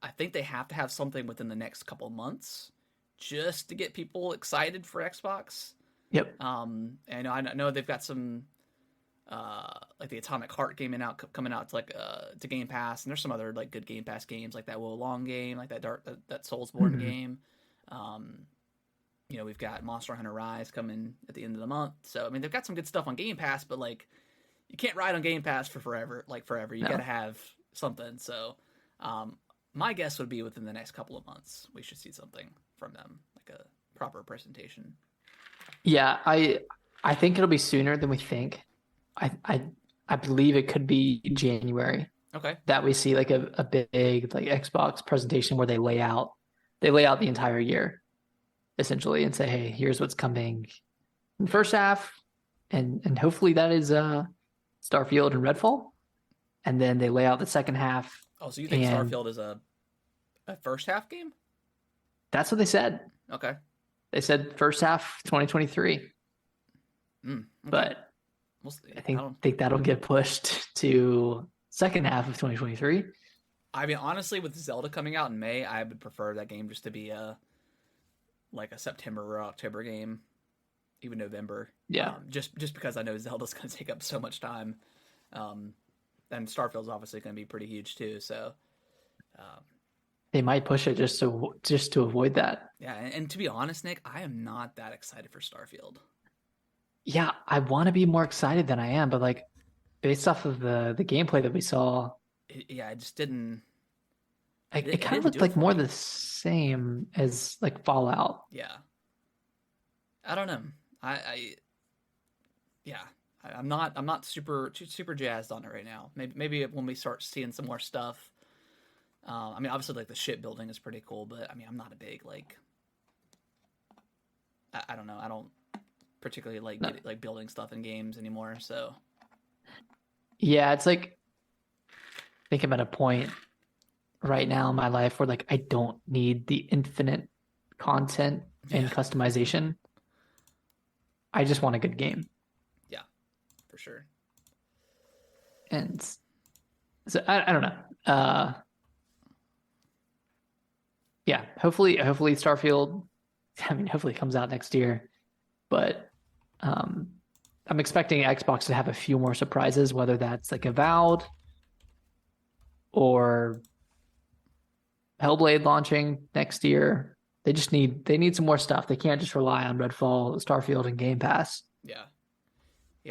I think they have to have something within the next couple of months just to get people excited for Xbox. Yep. And I know they've got some, like the Atomic Heart coming out to like to Game Pass, and there's some other like good Game Pass games like that Wo Long game, like that that Soulsborne game. You know, we've got Monster Hunter Rise coming at the end of the month, so I mean they've got some good stuff on Game Pass, but like you can't ride on Game Pass for forever. You got to have something. So my guess would be within the next couple of months we should see something from them, like a proper presentation. Yeah, I think it'll be sooner than we think. I believe it could be January. Okay. That we see like a big like Xbox presentation where they lay out the entire year, essentially, and say, hey, here's what's coming in the first half, and hopefully that is Starfield and Redfall, and then they lay out the second half. Oh, so you think Starfield is a first half game? That's what they said. Okay. They said first half 2023. Okay. But I think that'll get pushed to second half of 2023. I mean, honestly, with Zelda coming out in May, I would prefer that game just to be like a September or October game, even November. Yeah. Just because I know Zelda's going to take up so much time, and Starfield's obviously going to be pretty huge too. So they might push it just to avoid that. Yeah, and to be honest, Nick, I am not that excited for Starfield. Yeah, I want to be more excited than I am, but like based off of the gameplay that we saw, it just didn't. It kind of looked like more the same as like Fallout. Yeah, I don't know. I'm not super jazzed on it right now. Maybe when we start seeing some more stuff. I mean, obviously, like the shipbuilding is pretty cool, but I mean, I'm not a big like. I don't know. I don't particularly like building stuff in games anymore. So. Yeah, it's like I think I'm at a point right now in my life where like I don't need the infinite content and customization. I just want a good game. Yeah, for sure. And so I don't know. Yeah, hopefully Starfield, I mean, hopefully it comes out next year. But I'm expecting Xbox to have a few more surprises, whether that's like Avowed or Hellblade launching next year. They need some more stuff. They can't just rely on Redfall, Starfield, and Game Pass. Yeah.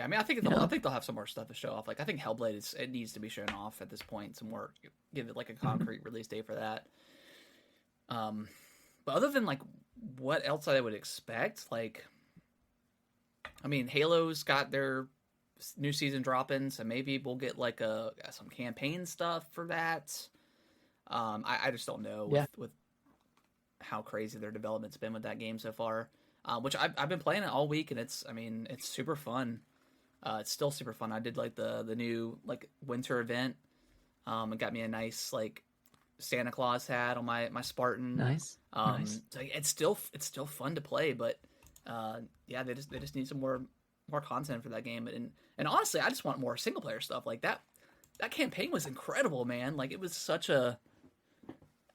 I mean, I think they'll have some more stuff to show off. Like, I think Hellblade it needs to be shown off at this point. Some more, give it like a concrete release date for that. But other than like what else I would expect, like, I mean, Halo's got their new season dropping, so maybe we'll get like some campaign stuff for that. I just don't know with how crazy their development's been with that game so far. Which I've been playing it all week, and it's super fun. It's still super fun. I did like the new like winter event. It got me a nice like Santa Claus hat on my Spartan. Nice. So it's still fun to play, but they just need some more content for that game. And honestly, I just want more single player stuff. Like that campaign was incredible, man. Like it was such a.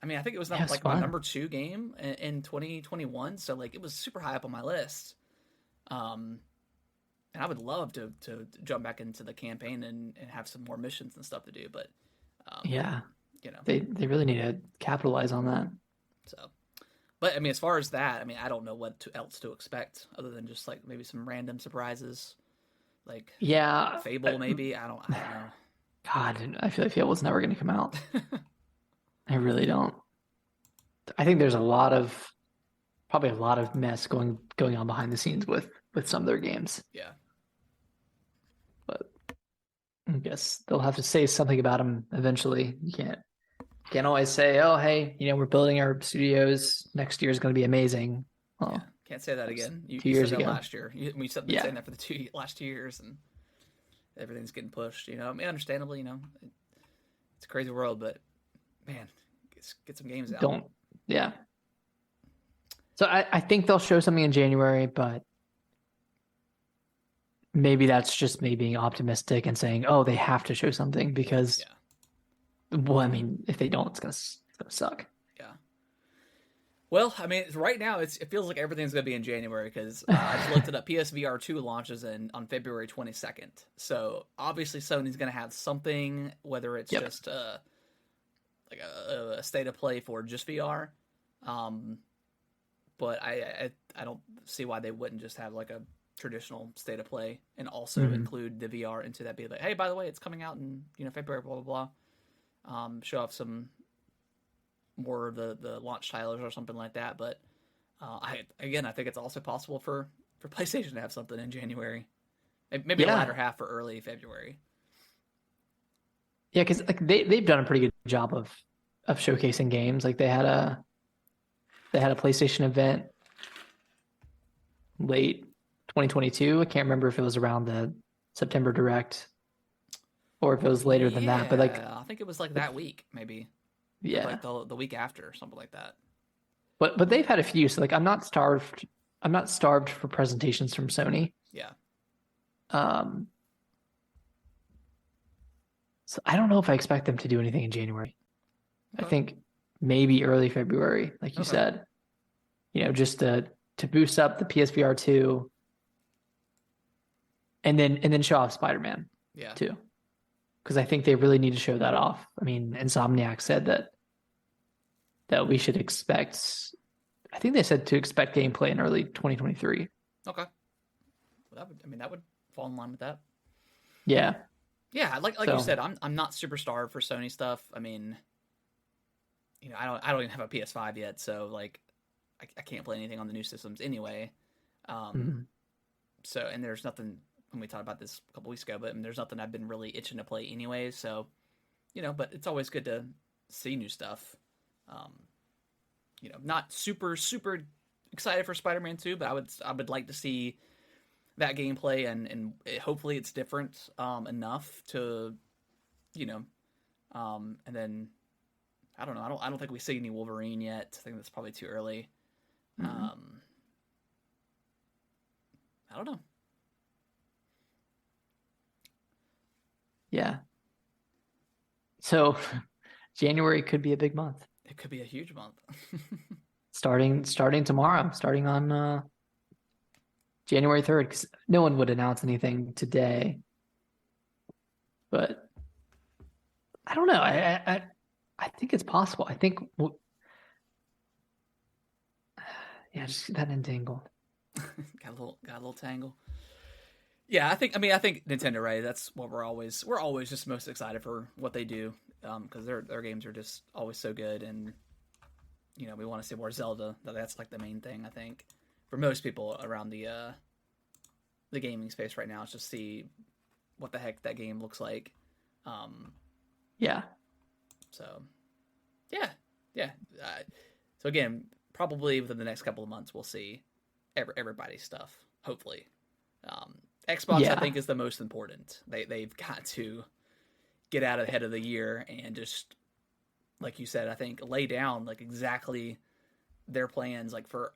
I mean, I think it was like my number 2 game in 2021, so like it was super high up on my list. And I would love to jump back into the campaign and have some more missions and stuff to do, but they really need to capitalize on that. So, but I mean, as far as that, I mean, I don't know what else to expect other than just like maybe some random surprises, like Fable maybe. I don't know. God, I feel like Fable's never going to come out. I really don't. I think there's probably a lot of mess going on behind the scenes with some of their games. Yeah. But I guess they'll have to say something about them eventually. You can't always say, "Oh, hey, we're building our studios. Next year is going to be amazing." Well, can't say that again. You 2 years said that ago. last year. We said saying that for the last 2 years, and everything's getting pushed. I mean, understandably, it's a crazy world, but man, get some games out. So I think they'll show something in January, but maybe that's just me being optimistic and saying, "Oh, they have to show something," because, well, I mean, if they don't, it's gonna suck. Yeah. Well, I mean, right now it feels like everything's gonna be in January because I just looked it up. PSVR 2 launches on February 22nd, so obviously Sony's gonna have something, whether it's just like a state of play for just VR. But I don't see why they wouldn't just have like a traditional state of play and also include the VR into that. Be like, hey, by the way, it's coming out in February, blah blah blah. Show off some more of the launch trailers or something like that. But I think it's also possible for PlayStation to have something in January, maybe the latter half or early February. Yeah, because like they've done a pretty good job of showcasing games. Like they had a PlayStation event late 2022. I can't remember if it was around the September Direct or if it was later than that. But like I think it was like that week, maybe. Yeah, like the week after or something like that. But they've had a few. So like I'm not starved for presentations from Sony. Yeah. So I don't know if I expect them to do anything in January. I think maybe early February, like you said. just to boost up the PSVR 2 and then show off Spider-Man Yeah. too. Because I think they really need to show that off. I mean, Insomniac said that we should expect, I think they said to expect gameplay in early 2023. Okay. Well, that would fall in line with that. Yeah. Yeah, like you said, I'm not super starved for Sony stuff. I mean, I don't even have a PS5 yet, so like I can't play anything on the new systems anyway. So, and there's nothing, when we talked about this a couple weeks ago, but there's nothing I've been really itching to play anyway. So, but it's always good to see new stuff. Not super excited for Spider-Man 2, but I would like to see that gameplay and hopefully it's different enough to, and then I don't know. I don't think we see any Wolverine yet. I think that's probably too early. I don't know. Yeah. So January could be a big month. It could be a huge month. starting tomorrow, starting on January 3rd, because no one would announce anything today. But I don't know. I think it's possible. I think, just get that entangled. got a little tangle. Yeah, I think Nintendo, right? That's what we're always just most excited for what they do, because their games are just always so good, and we want to see more Zelda. That's like the main thing I think for most people around the gaming space right now is just see what the heck that game looks like. Yeah. So, yeah. So again, probably within the next couple of months, we'll see everybody's stuff. Hopefully, Xbox I think is the most important. They've got to get out ahead of the year and just, like you said, I think lay down like exactly their plans, like for,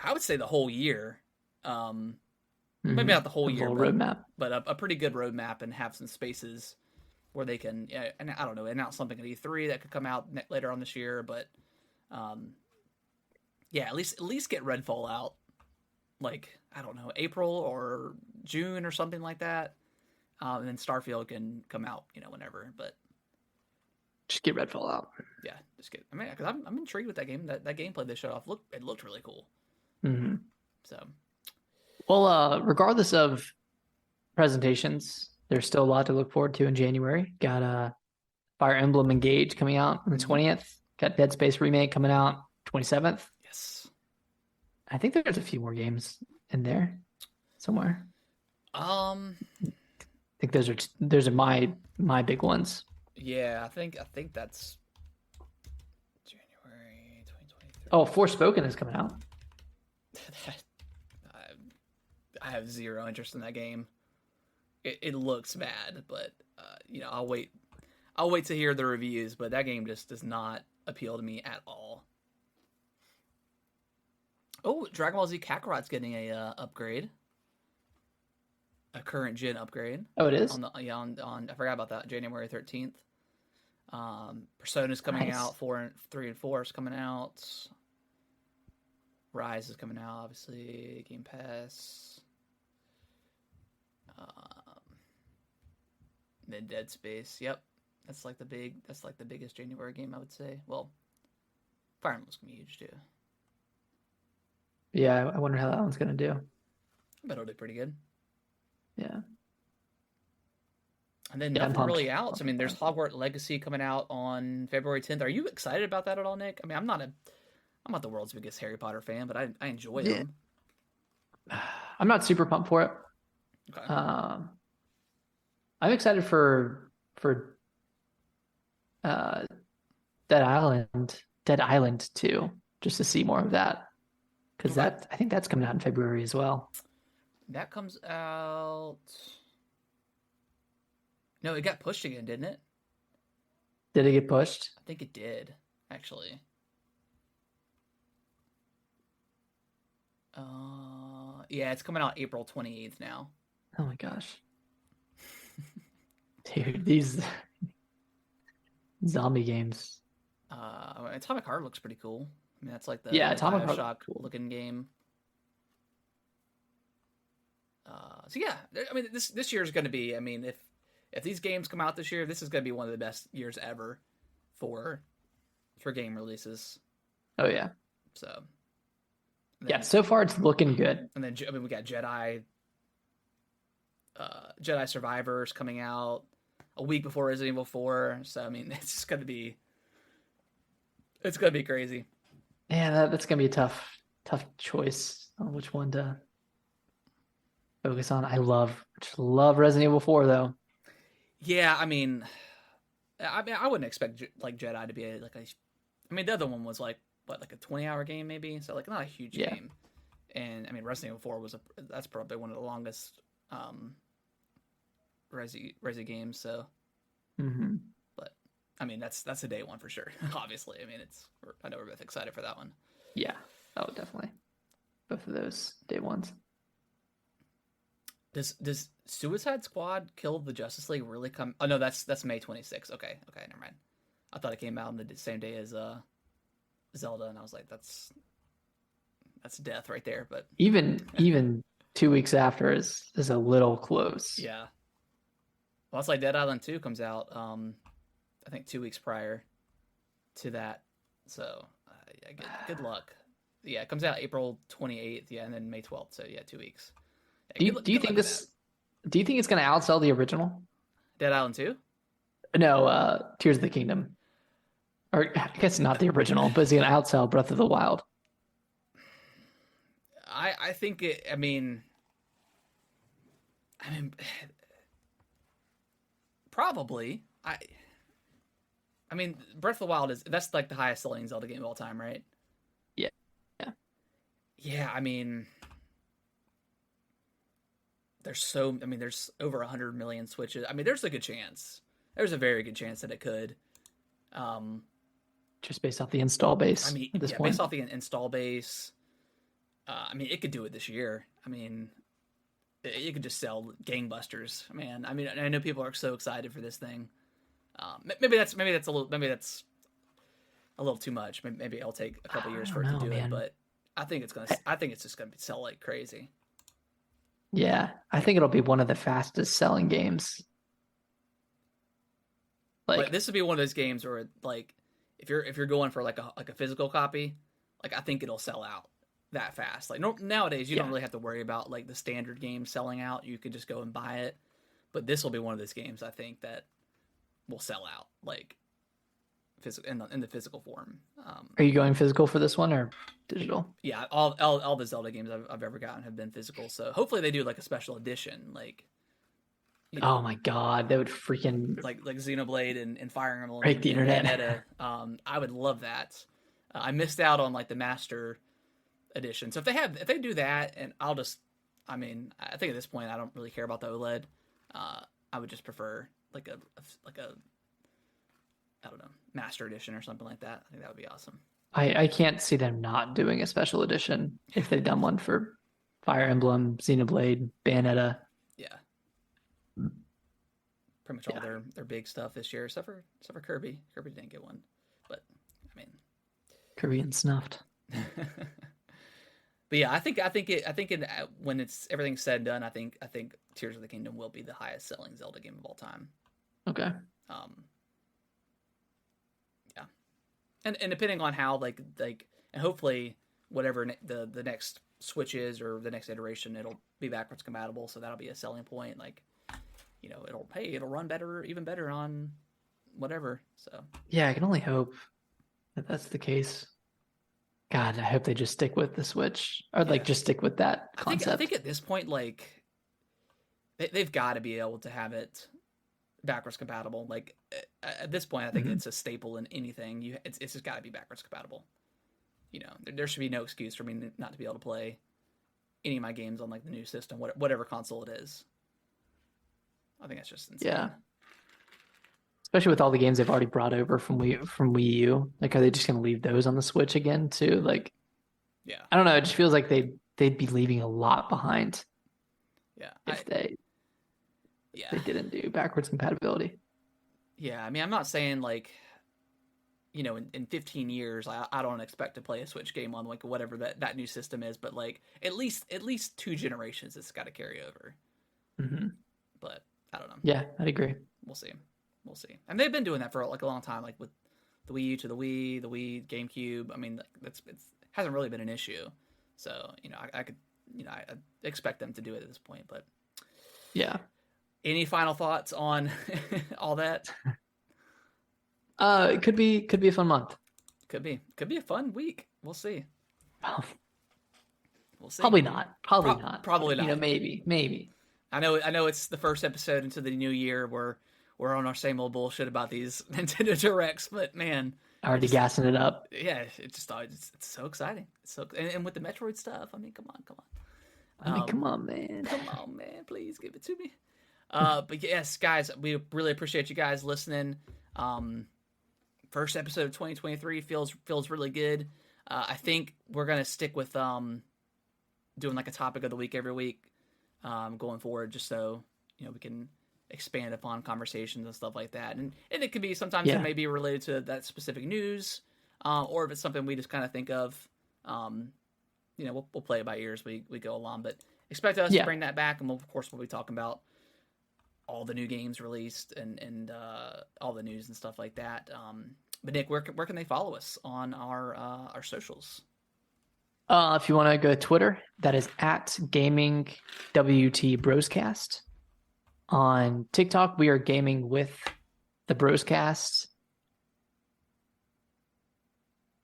I would say the whole year. Maybe not the whole year, roadmap, but a pretty good roadmap, and have some spaces where they can, and I don't know, announce something at E3 that could come out later on this year. But at least get Redfall out, like, I don't know, April or June or something like that, and then Starfield can come out, whenever. But just get Redfall out. Yeah, just get. I mean, because I'm intrigued with that game. That gameplay they showed off looked really cool. So. Well, regardless of presentations, there's still a lot to look forward to in January. Got Fire Emblem Engage coming out on the 20th. Got Dead Space Remake coming out 27th. Yes. I think there's a few more games in there somewhere. I think those are my big ones. Yeah, I think that's January 2023. Oh, Forspoken is coming out. I have zero interest in that game. It looks bad, but I'll wait to hear the reviews. But that game just does not appeal to me at all. Oh, Dragon Ball Z Kakarot's getting a upgrade, a current gen upgrade. Oh, it is. On I forgot about that. January 13th. Persona's coming out. 3 and 4 is coming out. Rise is coming out, obviously. Game Pass. Then Dead Space. Yep, that's like the biggest January game, I would say. Well, Fire Emblem's gonna be huge too. Yeah, I wonder how that one's gonna do. I bet it'll do pretty good. Yeah. And then nothing really out. I mean, there's Hogwarts Legacy coming out on February 10th. Are you excited about that at all, Nick? I mean, I'm not the world's biggest Harry Potter fan, but I enjoy them. I'm not super pumped for it. Okay. I'm excited for Dead Island 2, just to see more of that, because I think that's coming out in February as well. That comes out. No, it got pushed again, didn't it? Did it get pushed? I think it did, actually. Yeah, it's coming out April 28th now. Oh my gosh. Dude, these zombie games. Atomic Heart looks pretty cool. I mean, that's like the Atomic Heart, Bioshock looking game. So yeah, I mean, this year is going to be. I mean, if these games come out this year, this is going to be one of the best years ever for game releases. Oh yeah. So. Yeah, so far it's looking good. And then I mean, we got Jedi Survivors coming out a week before Resident Evil 4. So I mean, it's gonna be crazy. Yeah, that's gonna be a tough choice on which one to focus on. I just love Resident Evil 4 though. Yeah, I mean, I wouldn't expect like Jedi to be I mean, the other one was like a 20-hour game maybe, so like not a huge game. And I mean, Resident Evil 4 that's probably one of the longest Resi games. So, but I mean, that's a day one for sure. Obviously, I mean, I know we're both excited for that one. Yeah, oh definitely, both of those day ones. Does Suicide Squad Kill the Justice League really come? Oh no, that's May 26th. Okay, never mind. I thought it came out on the same day as Zelda, and I was like, that's death right there. But even 2 weeks after is a little close. Yeah. Well, it's like Dead Island 2 comes out, I think 2 weeks prior to that. So, yeah, good luck. Yeah, it comes out April 28th, yeah, and then May 12th. So, yeah, 2 weeks. Yeah, do you think it's going to outsell the original? Dead Island 2? No, Tears of the Kingdom. Or I guess not the original, but it's going to outsell Breath of the Wild. I think it. I mean, probably. I mean, Breath of the Wild that's like the highest selling Zelda game of all time, right? Yeah. I mean, there's over 100 million Switches. I mean, there's a good chance. There's a very good chance that it could. Just based off the install base. I mean, at this point. Based off the install base. I mean, it could do it this year. I mean, it could just sell gangbusters, man. I mean, I know people are so excited for this thing. Maybe that's a little too much. Maybe it'll take a couple years for it to do it, but I think it's just gonna sell like crazy. Yeah, I think it'll be one of the fastest selling games. Like this would be one of those games where like if you're going for like a physical copy, like I think it'll sell out that fast. Like nowadays you don't really have to worry about like the standard game selling out. You could just go and buy it. But this will be one of those games I think that will sell out like physical in the physical form. Are you going physical for this one or digital? Yeah, all the Zelda games I've ever gotten have been physical. So hopefully they do like a special edition, like. Oh my god, that would freaking like Xenoblade and Fire Emblem break the internet. Bayonetta. I would love that. I missed out on like the Master Edition. So if they do that, and I think at this point I don't really care about the OLED. I would just prefer like a I don't know, Master Edition or something like that. I think that would be awesome. I can't see them not doing a special edition if they've done one for Fire Emblem, Xenoblade, Bayonetta. Yeah. Pretty much all their big stuff this year, except for Kirby. Kirby didn't get one, but I mean, Kirby and snuffed. But yeah, I think when it's everything's said and done, I think Tears of the Kingdom will be the highest selling Zelda game of all time. Okay. Yeah, and depending on how like and hopefully whatever the next Switch is or the next iteration, it'll be backwards compatible, so that'll be a selling point. Like, you know, it'll run better, even better on whatever. So yeah, I can only hope that that's the case. God, I hope they just stick with the Switch, or like just stick with that concept. I think at this point, like they've got to be able to have it backwards compatible. Like at this point, I think it's a staple in anything. It's just got to be backwards compatible. You know, there should be no excuse for me not to be able to play any of my games on like the new system, whatever console it is. I think that's just insane. Yeah. Especially with all the games they've already brought over from Wii U. Like, are they just going to leave those on the Switch again too? Like, yeah, I don't know. It just feels like they'd be leaving a lot behind. Yeah, if they didn't do backwards compatibility. Yeah, I mean, I'm not saying like in 15 years, I don't expect to play a Switch game on like whatever that new system is, but like at least 2 generations it's got to carry over. Mm-hmm. But I don't know. Yeah, I'd agree. We'll see. And they've been doing that for like a long time, like with the Wii U to the Wii, GameCube. I mean, it hasn't really been an issue. So I could I expect them to do it at this point. But yeah. Any final thoughts on all that? It could be a fun month. Could be a fun week. We'll see. We'll see. Probably not. Probably not. Maybe. I know it's the first episode into the new year. We're on our same old bullshit about these Nintendo Directs, but man, already gassing it up. Yeah, it's so exciting. And with the Metroid stuff, I mean, come on. Come on, man. Come on, man. Please give it to me. But yes, guys, we really appreciate you guys listening. First episode of 2023 feels really good. I think we're gonna stick with doing like a topic of the week every week going forward, just so we can expand upon conversations and stuff like that. And it could be sometimes it may be related to that specific news, or if it's something we just kind of think of. We'll play it by ear as we go along. But expect us to bring that back, and we'll be talking about all the new games released and all the news and stuff like that. But Nick, where can they follow us on our socials? If you want to go to Twitter, that is @GamingWTBroscast. On TikTok, we are gaming with the Broscast.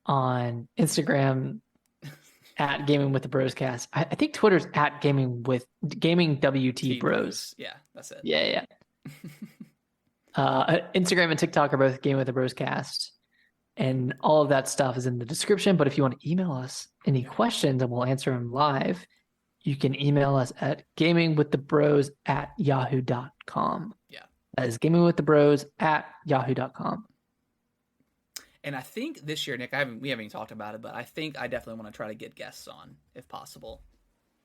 On Instagram, @Gaming with the Broscast. I think Twitter's @Gaming WT Bros. Yeah, that's it. Yeah. Instagram and TikTok are both Gaming with the Broscast, and all of that stuff is in the description. But if you want to email us any questions and we'll answer them live, you can email us at gamingwiththebros@yahoo.com. Yeah, that is gamingwiththebros@yahoo.com. And I think this year, Nick, we haven't even talked about it, but I think I definitely want to try to get guests on if possible.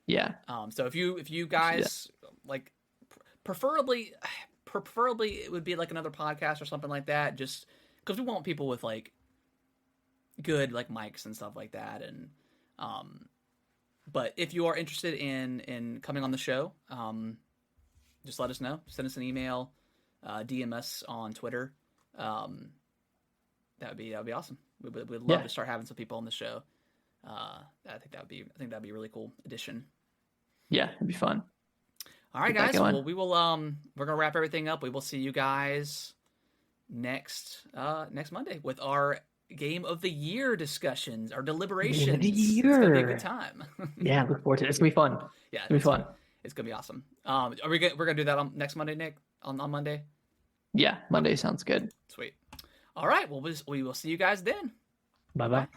Yeah. So if you guys like, preferably it would be like another podcast or something like that, just because we want people with like good like mics and stuff like that. And but if you are interested in coming on the show, just let us know. Send us an email, DM us on Twitter. That would be awesome. We'd love to start having some people on the show. I think that'd be a really cool addition. Yeah, it'd be fun. All right, guys. Well, we will. We're gonna wrap everything up. We will see you guys next Monday with our Game of the Year discussions, our deliberations. Game of the year. It's gonna be a good time. Yeah, look forward to it. It's gonna be fun. Yeah, it's gonna be fun. It's gonna be awesome. We're gonna do that on next Monday, Nick? On Monday? Yeah, Monday sounds good. Sweet. All right. Well, we will see you guys then. Bye-bye.